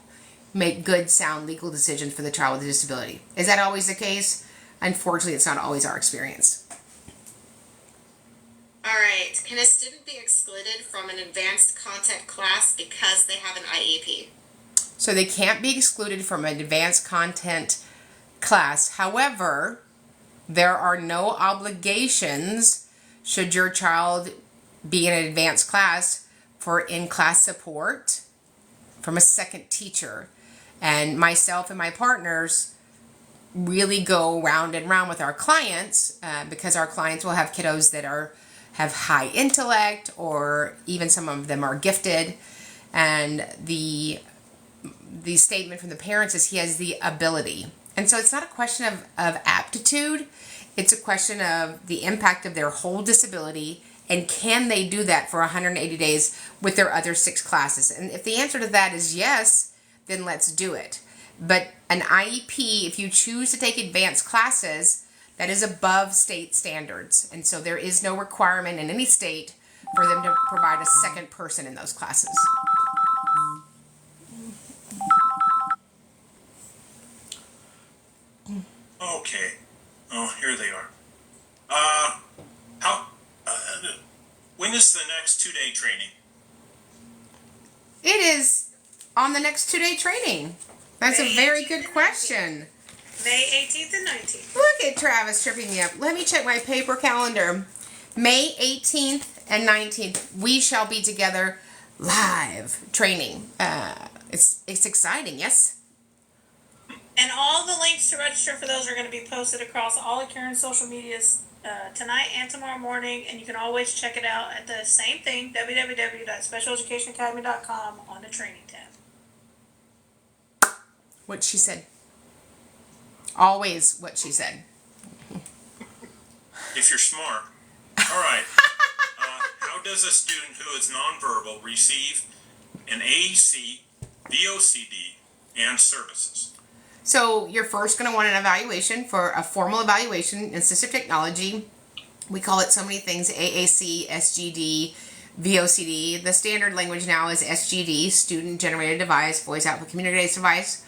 make good, sound legal decisions for the child with a disability. Is that always the case? Unfortunately, it's not always our experience. All right. Wait, can a student be excluded from an advanced content class because they have an IEP? So they can't be excluded from an advanced content class. However, there are no obligations should your child be in an advanced class for in-class support from a second teacher. And myself and my partners really go round and round with our clients because our clients will have kiddos that have high intellect, or even some of them are gifted. And the statement from the parents is he has the ability. And so it's not a question of aptitude. It's a question of the impact of their whole disability, and can they do that for 180 days with their other 6 classes? And if the answer to that is yes, then let's do it. But an IEP, if you choose to take advanced classes, that is above state standards. And so there is no requirement in any state for them to provide a second person in those classes. Okay. Oh, here they are. When is the next 2-day training? It is on the next 2-day training. That's a very good question. May 18th and 19th. Look at Travis tripping me up. Let me check my paper calendar. May 18th and 19th, we shall be together live training. It's exciting, yes? And all the links to register for those are going to be posted across all of Karen's social medias tonight and tomorrow morning. And you can always check it out at the same thing, www.specialeducationacademy.com, on the training tab. What she said. Always what she said. If you're smart. All right. How does a student who is nonverbal receive an AEC, VOCD, and services? So you're first going to want an evaluation for a formal evaluation in assistive technology. We call it so many things: AAC, SGD, VOCD. The standard language now is SGD, Student Generated Device, Voice Output Communicated Device.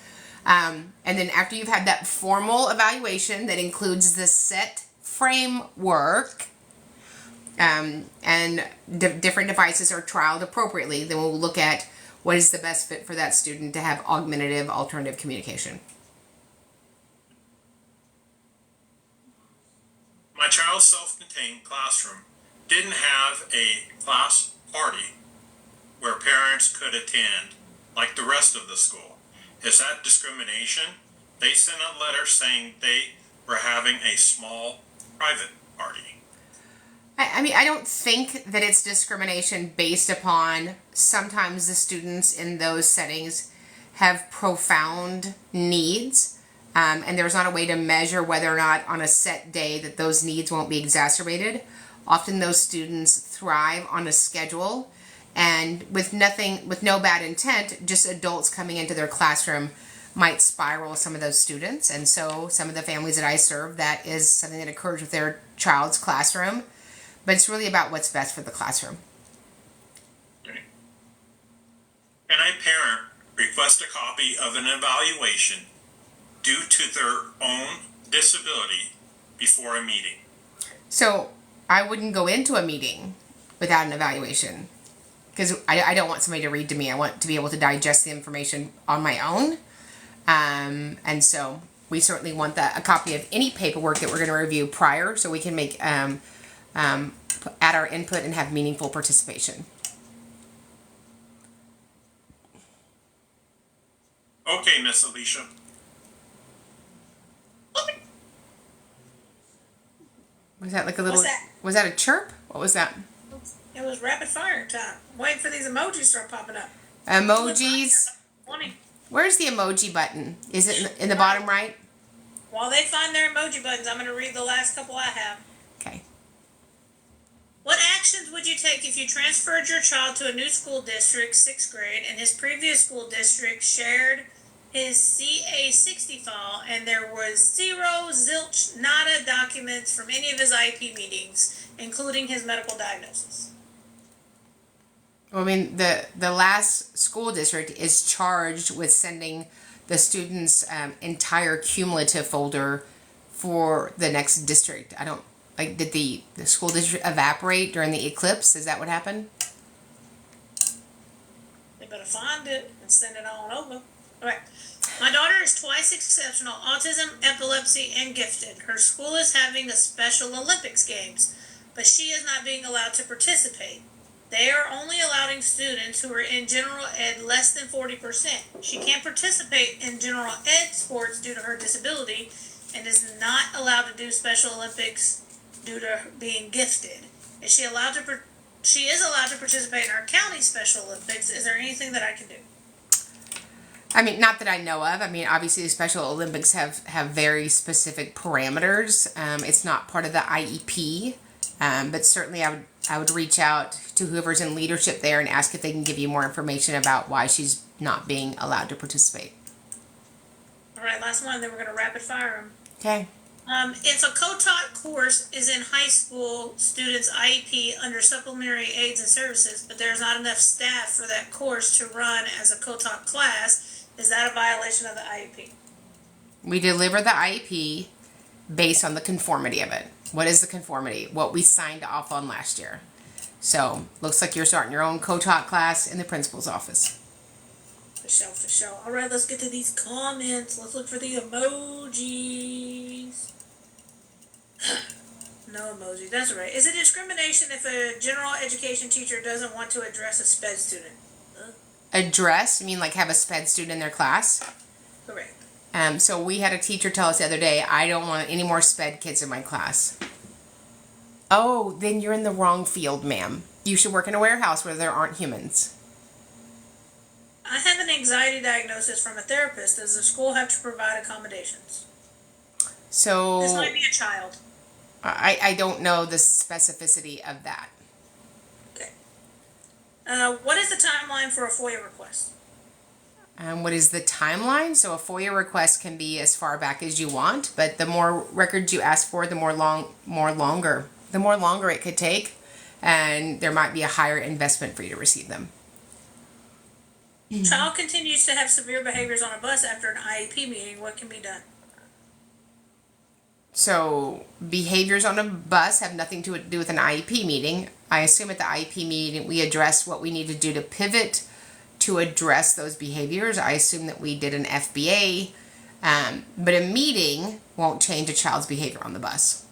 And then after you've had that formal evaluation that includes the set framework, and different devices are trialed appropriately, then we'll look at what is the best fit for that student to have augmentative alternative communication. My child's self-contained classroom didn't have a class party where parents could attend like the rest of the school. Is that discrimination? They sent a letter saying they were having a small private party. I mean, I don't think that it's discrimination based upon sometimes the students in those settings have profound needs. And there's not a way to measure whether or not on a set day that those needs won't be exacerbated. Often those students thrive on a schedule, and with no bad intent, just adults coming into their classroom might spiral some of those students. And so some of the families that I serve, that is something that occurs with their child's classroom. But it's really about what's best for the classroom. Okay. Can a parent request a copy of an evaluation due to their own disability before a meeting? So I wouldn't go into a meeting without an evaluation, because I don't want somebody to read to me. I want to be able to digest the information on my own. And so we certainly want a copy of any paperwork that we're going to review prior, so we can make add our input and have meaningful participation. Okay, Miss Alicia. Was that like a little? What's that? Was that a chirp? What was that? It was rapid fire time. Waiting for these emojis to start popping up. Emojis. Wanting- Where's the emoji button? Is it in the bottom right? While they find their emoji buttons, I'm going to read the last couple I have. Okay. What actions would you take if you transferred your child to a new school district, 6th grade, and his previous school district shared his CA60 file, and there was zero, zilch, nada documents from any of his IEP meetings, including his medical diagnosis? Well, I mean, the last school district is charged with sending the student's entire cumulative folder for the next district. I don't Like, did the school district evaporate during the eclipse? Is that what happened? They better find it and send it on over. All right. My daughter is twice exceptional, autism, epilepsy, and gifted. Her school is having a Special Olympics Games, but she is not being allowed to participate. They are only allowing students who are in general ed less than 40%. She can't participate in general ed sports due to her disability and is not allowed to do Special Olympics due to being gifted. She is allowed to participate in our county Special Olympics. Is there anything that I can do? I mean, not that I know of. I mean, obviously the Special Olympics have very specific parameters. It's not part of the IEP, but certainly I would reach out to whoever's in leadership there and ask if they can give you more information about why she's not being allowed to participate. All right, last one, then we're going to rapid fire them. Okay. If a co-taught course is in high school students' IEP under supplementary aids and services, but there's not enough staff for that course to run as a co-taught class, is that a violation of the IEP? We deliver the IEP based on the conformity of it. What is the conformity? What we signed off on last year. So, looks like you're starting your own co-taught class in the principal's office. For sure. All right, let's get to these comments. Let's look for the emojis. No emoji. That's right. Is it discrimination if a general education teacher doesn't want to address a SPED student? Address? You mean like have a SPED student in their class? Correct. So we had a teacher tell us the other day, I don't want any more SPED kids in my class. Oh, then you're in the wrong field, ma'am. You should work in a warehouse where there aren't humans. I have an anxiety diagnosis from a therapist. Does the school have to provide accommodations? So This might be a child. I don't know the specificity of that. Okay. What is the timeline for a FOIA request? What is the timeline? So a FOIA request can be as far back as you want, but the more records you ask for, the more longer it could take, and there might be a higher investment for you to receive them. Child continues to have severe behaviors on a bus after an IEP meeting. What can be done? So behaviors on a bus have nothing to do with an IEP meeting. I assume at the IEP meeting we address what we need to do to pivot to address those behaviors. I assume that we did an FBA, but a meeting won't change a child's behavior on the bus.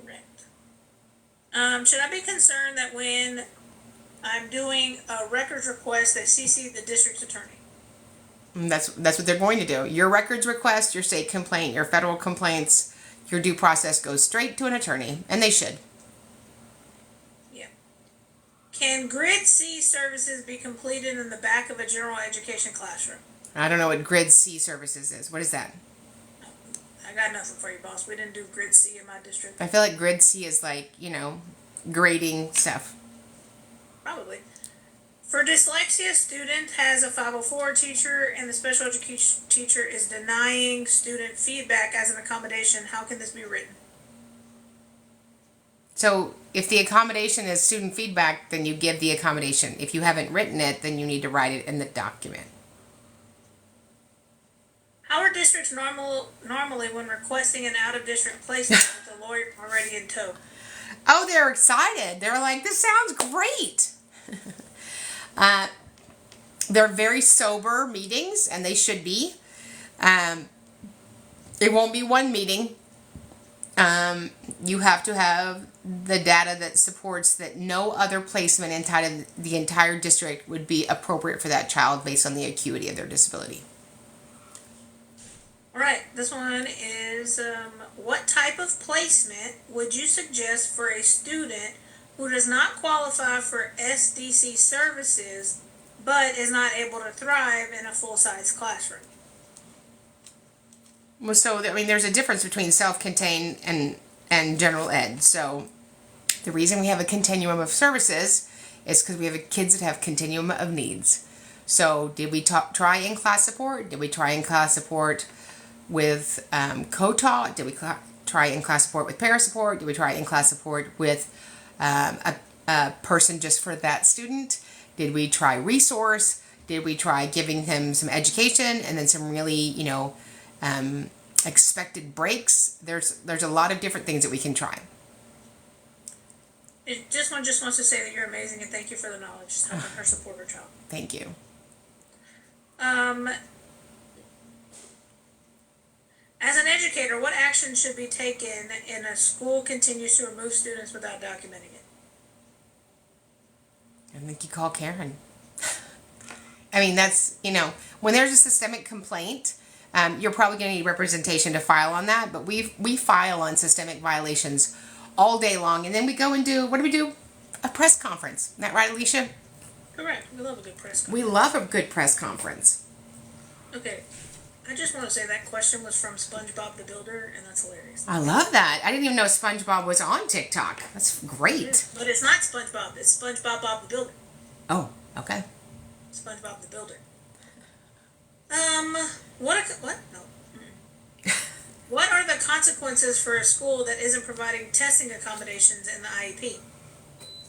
Correct. Should I be concerned that when I'm doing a records request that CC the district's attorney? That's what they're going to do. Your records request, your state complaint, your federal complaints, your due process goes straight to an attorney, and they should. Yeah. Can Grid C services be completed in the back of a general education classroom? I don't know what Grid C services is. What is that? I got nothing for you, boss. We didn't do Grid C in my district. I feel like Grid C is like, grading stuff. Probably. For dyslexia, student has a 504 teacher and the special education teacher is denying student feedback as an accommodation. How can this be written? So if the accommodation is student feedback, then you give the accommodation. If you haven't written it, then you need to write it in the document. How are districts normally when requesting an out-of-district placement with the lawyer already in tow? Oh, they're excited. They're like, this sounds great. They're very sober meetings, and they should be. It won't be one meeting. You have to have the data that supports that no other placement inside the entire district would be appropriate for that child based on the acuity of their disability. All right, this one is, what type of placement would you suggest for a student who does not qualify for SDC services but is not able to thrive in a full-size classroom? Well, so, there's a difference between self-contained and general ed. So the reason we have a continuum of services is because we have kids that have continuum of needs. So did we try in-class support? Did we try in-class support with co-taught? Did we try in-class support with para support? Did we try in-class support with a person just for that student? Did we try resource? Did we try giving him some education and then some really, expected breaks. There's a lot of different things that we can try. This one just wants to say that you're amazing and thank you for the knowledge. Helping her support her child. Thank you. As an educator, what action should be taken in a school continues to remove students without documenting it? I think you call Karen. I mean, that's, when there's a systemic complaint, you're probably going to need representation to file on that, but we file on systemic violations all day long, and then we go and do, what do we do? A press conference. Isn't that right, Alicia? Correct. We love a good press conference. We love a good press conference. Okay. I just want to say that question was from SpongeBob the Builder, and that's hilarious. I love that. I didn't even know SpongeBob was on TikTok. That's great. But it's not SpongeBob. It's SpongeBob Bob the Builder. Oh, okay. SpongeBob the Builder. What? No. What are the consequences for a school that isn't providing testing accommodations in the IEP?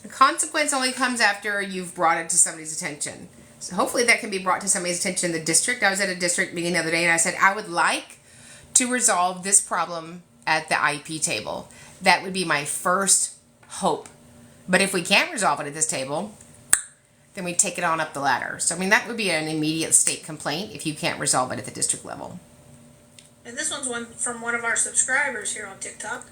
The consequence only comes after you've brought it to somebody's attention. So hopefully that can be brought to somebody's attention in the district. I was at a district meeting the other day and I said, I would like to resolve this problem at the IEP table. That would be my first hope. But if we can't resolve it at this table, then we take it on up the ladder. So, that would be an immediate state complaint if you can't resolve it at the district level. And this one's from one of our subscribers here on TikTok.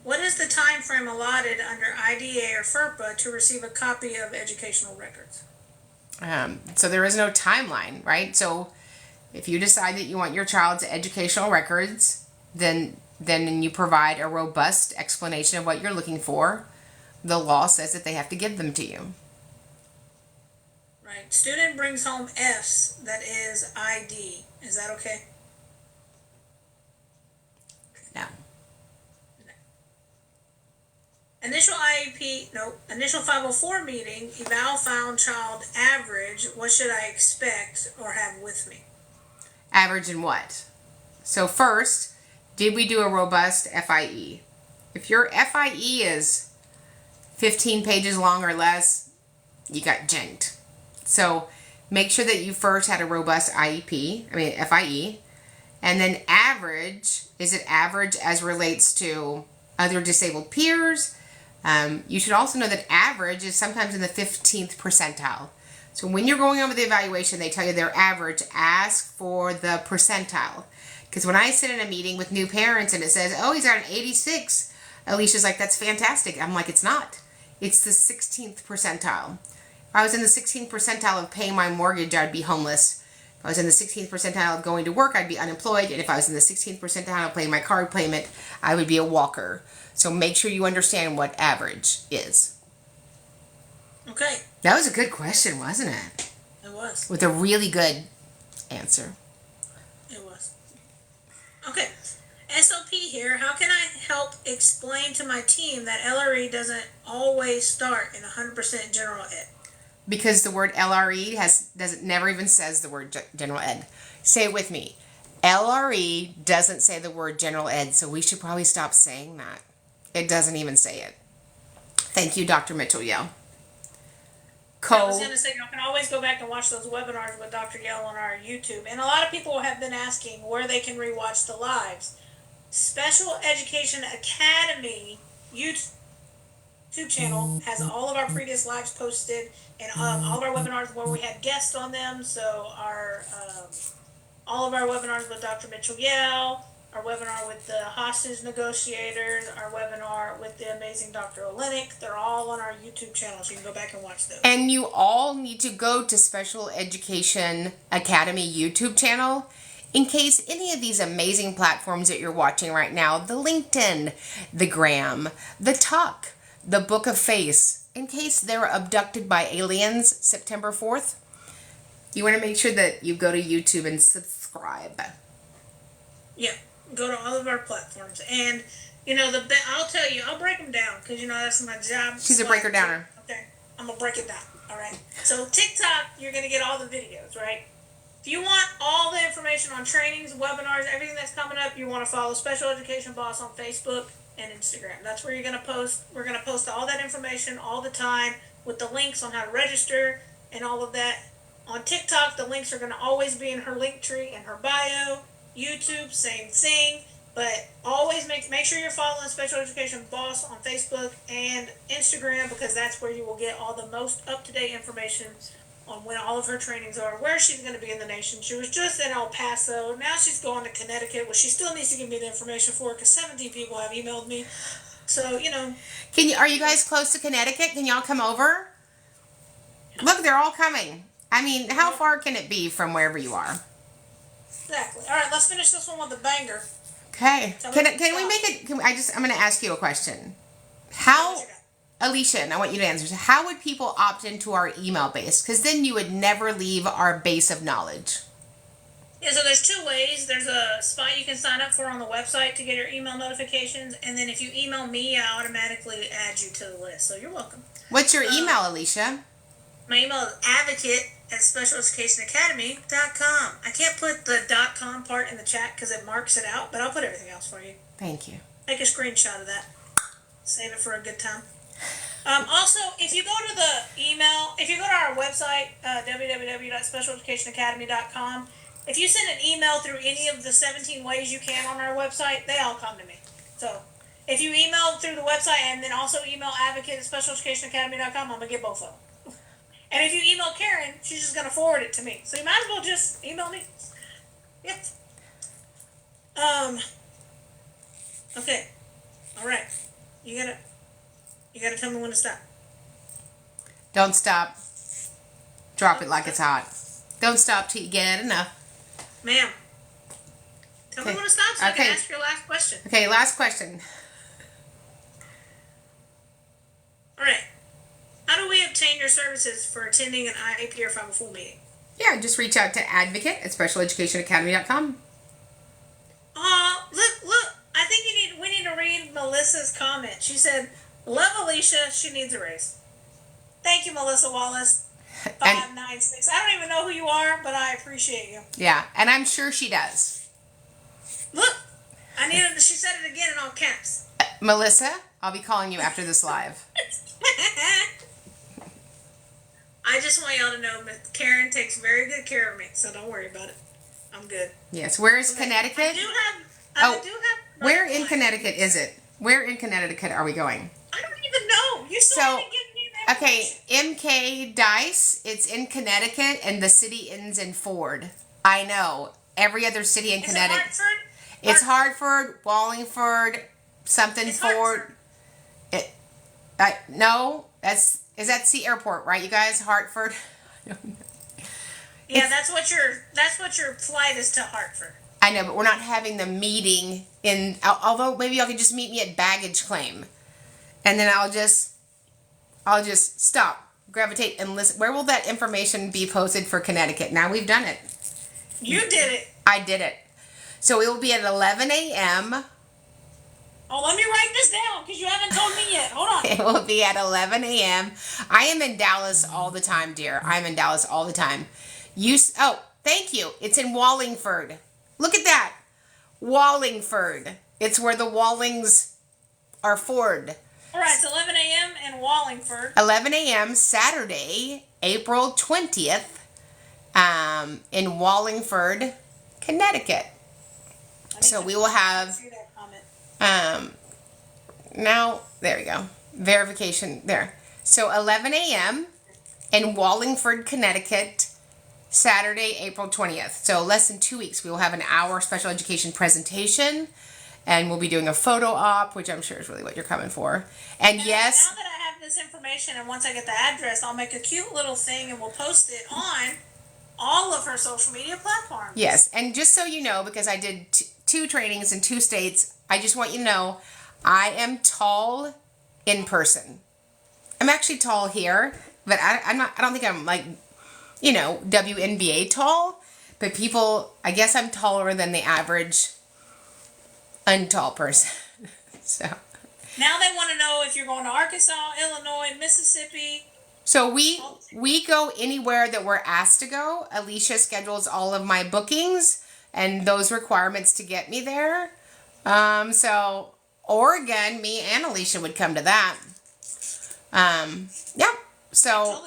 What is the time frame allotted under IDA or FERPA to receive a copy of educational records? So there is no timeline, right? So if you decide that you want your child's educational records, then you provide a robust explanation of what you're looking for. The law says that they have to give them to you. Right. Student brings home F's, that is ID. Is that okay? No. Initial IEP, initial 504 meeting, eval found child average. What should I expect or have with me? Average in what? So first, did we do a robust FIE? If your FIE is 15 pages long or less, you got janked. So make sure that you first had a robust FIE. And then average, is it average as relates to other disabled peers? You should also know that average is sometimes in the 15th percentile. So when you're going over the evaluation, they tell you their average, ask for the percentile. Because when I sit in a meeting with new parents and it says, oh, he's got an 86, Alicia's like, that's fantastic. I'm like, it's not. It's the 16th percentile. If I was in the 16th percentile of paying my mortgage, I'd be homeless. If I was in the 16th percentile of going to work, I'd be unemployed. And if I was in the 16th percentile of paying my car payment, I would be a walker. So make sure you understand what average is. Okay. That was a good question, wasn't it? It was. With a really good answer. It was. Okay. SOP here. How can I help explain to my team that LRE doesn't always start in 100% general ed? Because the word LRE never even says the word general ed. Say it with me. LRE doesn't say the word general ed, so we should probably stop saying that. It doesn't even say it. Thank you, Dr. Mitchell-Yell. I was going to say, you can always go back and watch those webinars with Dr. Yell on our YouTube. And a lot of people have been asking where they can rewatch the lives. Special Education Academy YouTube channel has all of our previous lives posted and all of our webinars where we had guests on them. So all of our webinars with Dr. Mitchell-Yell, our webinar with the hostage negotiators, our webinar with the amazing Dr. Olenek, they're all on our YouTube channel, so you can go back and watch those. And you all need to go to Special Education Academy YouTube channel in case any of these amazing platforms that you're watching right now, the LinkedIn, the Gram, the Talk, the Book of Face, in case they're abducted by aliens September 4th, you want to make sure that you go to YouTube and subscribe. Yeah. Go to all of our platforms, and I'll tell you, I'll break them down because that's my job. She's a breaker downer. Okay, I'm gonna break it down. All right. So TikTok, you're gonna get all the videos, right? If you want all the information on trainings, webinars, everything that's coming up, you want to follow Special Education Boss on Facebook and Instagram. That's where you're gonna post. We're gonna post all that information all the time with the links on how to register and all of that. On TikTok, the links are gonna always be in her link tree and her bio. YouTube, same thing. But always make sure you're following Special Education Boss on Facebook and Instagram, because that's where you will get all the most up-to-date information on when all of her trainings are, where she's going to be in the nation. She was just in El Paso. Now she's going to Connecticut, which she still needs to give me the information for, because 17 people have emailed me. So, Are you guys close to Connecticut? Can y'all come over? Look, they're all coming. I mean, how far can it be from wherever you are? Exactly. All right, let's finish this one with a banger. Okay. Can we make it? I'm going to ask you a question. How, Alicia, and I want you to answer. How would people opt into our email base? Because then you would never leave our base of knowledge. Yeah, so there's two ways. There's a spot you can sign up for on the website to get your email notifications, and then if you email me, I automatically add you to the list. So you're welcome. What's your email, Alicia? My email is advocate@specialeducationacademy.com. I can't put the .com part in the chat because it marks it out, but I'll put everything else for you. Thank you. Take a screenshot of that. Save it for a good time. Also, if you go to the email, if you go to our website, www.specialeducationacademy.com, if you send an email through any of the 17 ways you can on our website, they all come to me. So if you email through the website and then also email advocate@specialeducationacademy.com, I'm going to get both of them. And if you email Karen, she's just going to forward it to me. So you might as well just email me. Yeah. Okay. All right. You gotta tell me when to stop. Don't stop. Drop it like it's hot. Don't stop till you get enough. Ma'am. Tell me when to stop so I can ask your last question. Okay, last question. All right. How do we obtain your services for attending an IEP or 504 meeting? Yeah, just reach out to advocate@specialeducationacademy.com. Look. I think we need to read Melissa's comment. She said, "Love Alicia. She needs a raise." Thank you, Melissa Wallace. 596. I don't even know who you are, but I appreciate you. Yeah, and I'm sure she does. Look, she said it again in all caps. Melissa, I'll be calling you after this live. I just want y'all to know that Karen takes very good care of me, so don't worry about it. I'm good. Yes. Where is Connecticut? I do have. Where in Connecticut is it? Where in Connecticut are we going? I don't even know. You still haven't given me that. Okay, MK Dice. It's in Connecticut, and the city ends in Ford. I know. Every other city in Connecticut. Is it Hartford? It's Hartford, Wallingford, something It's Ford. No, is that Sea Airport, right? You guys, Hartford. Yeah, that's what your flight is to Hartford. I know, but we're not having the meeting in. Although maybe y'all can just meet me at baggage claim, and then I'll just stop, gravitate, and listen. Where will that information be posted for Connecticut? Now we've done it. You did it. I did it. So it will be at 11 a.m. Oh, let me write this down because you haven't told me yet. Hold on. It will be at 11 a.m. I am in Dallas all the time, dear. I'm in Dallas all the time. Thank you. It's in Wallingford. Look at that. Wallingford. It's where the Wallings are Ford. All right, it's 11 a.m. in Wallingford. 11 a.m. Saturday, April 20th, in Wallingford, Connecticut. So we will have... now, there we go. Verification there. So 11 a.m. in Wallingford, Connecticut, Saturday, April 20th. So less than 2 weeks. We will have an hour special education presentation, and we'll be doing a photo op, which I'm sure is really what you're coming for. And yes... Now that I have this information, and once I get the address, I'll make a cute little thing, and we'll post it on all of her social media platforms. Yes, and just so you know, because I did two trainings in 2 states, I just want you to know, I am tall in person. I'm actually tall here, but I don't think I'm like, WNBA tall, but I guess I'm taller than the average untall person. So now they want to know if you're going to Arkansas, Illinois, Mississippi. So we go anywhere that we're asked to go. Alicia schedules all of my bookings and those requirements to get me there. So Oregon, me and Alicia would come to that. Yeah. So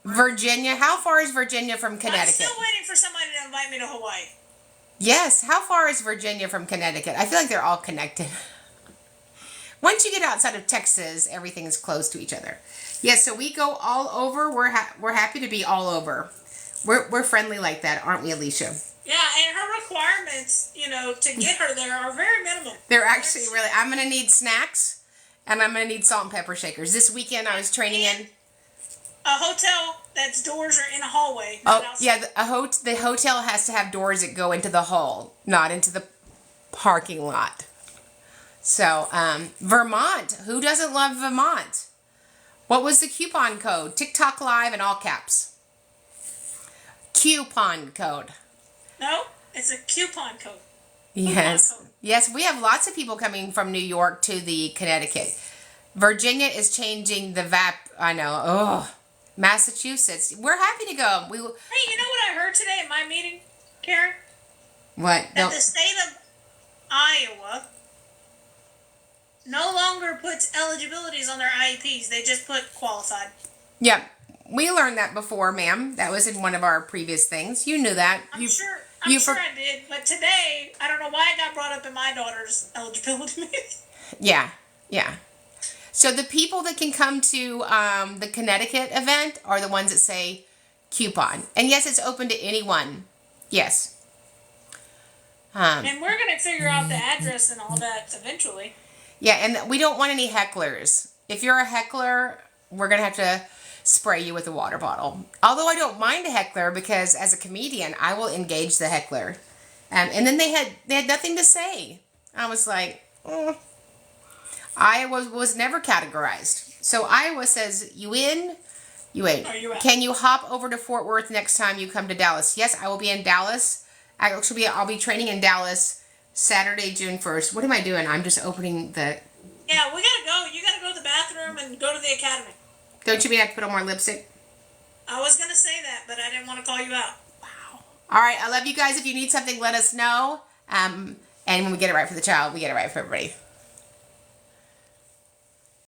Virginia, how far is Virginia from Connecticut? I'm still waiting for somebody to invite me to Hawaii. Yes. How far is Virginia from Connecticut? I feel like they're all connected. Once you get outside of Texas, everything is close to each other. Yes, so we go all over. We're happy to be all over. We're friendly like that, aren't we, Alicia? Yeah, and her requirements, to get her there are very minimal. They're actually really. I'm gonna need snacks, and I'm gonna need salt and pepper shakers. This weekend I was training in a hotel that's doors are in a hallway. Oh yeah, the hotel has to have doors that go into the hall, not into the parking lot. So Vermont, who doesn't love Vermont? What was the coupon code? TikTok Live in all caps. Coupon code. No, it's a coupon code. Yes. Coupon code. Yes, we have lots of people coming from New York to the Connecticut. Virginia is changing the VAP. I know. Oh, Massachusetts. We're happy to go. Hey, you know what I heard today at my meeting, Karen? What? That the state of Iowa no longer puts eligibilities on their IEPs. They just put qualified. Yeah. We learned that before, ma'am. That was in one of our previous things. You knew that. I'm sure I did. But today, I don't know why it got brought up in my daughter's eligibility meeting. Yeah. So the people that can come to the Connecticut event are the ones that say coupon. And yes, it's open to anyone. Yes. And we're going to figure out the address and all that eventually. Yeah, and we don't want any hecklers. If you're a heckler, we're going to have to spray you with a water bottle. Although I don't mind a heckler because as a comedian, I will engage the heckler. And then they had nothing to say. I was like, Iowa was never categorized. So Iowa says, you in? You in. Are you out? Can you hop over to Fort Worth next time you come to Dallas? Yes, I will be in Dallas. I'll be training in Dallas Saturday, June 1st. What am I doing? I'm just opening the... Yeah, we gotta go. You gotta go to the bathroom and go to the academy. Don't you mean I have to put on more lipstick? I was gonna say that, but I didn't want to call you out. All right, I love you guys. If you need something, let us know. And when we get it right for the child, we get it right for everybody.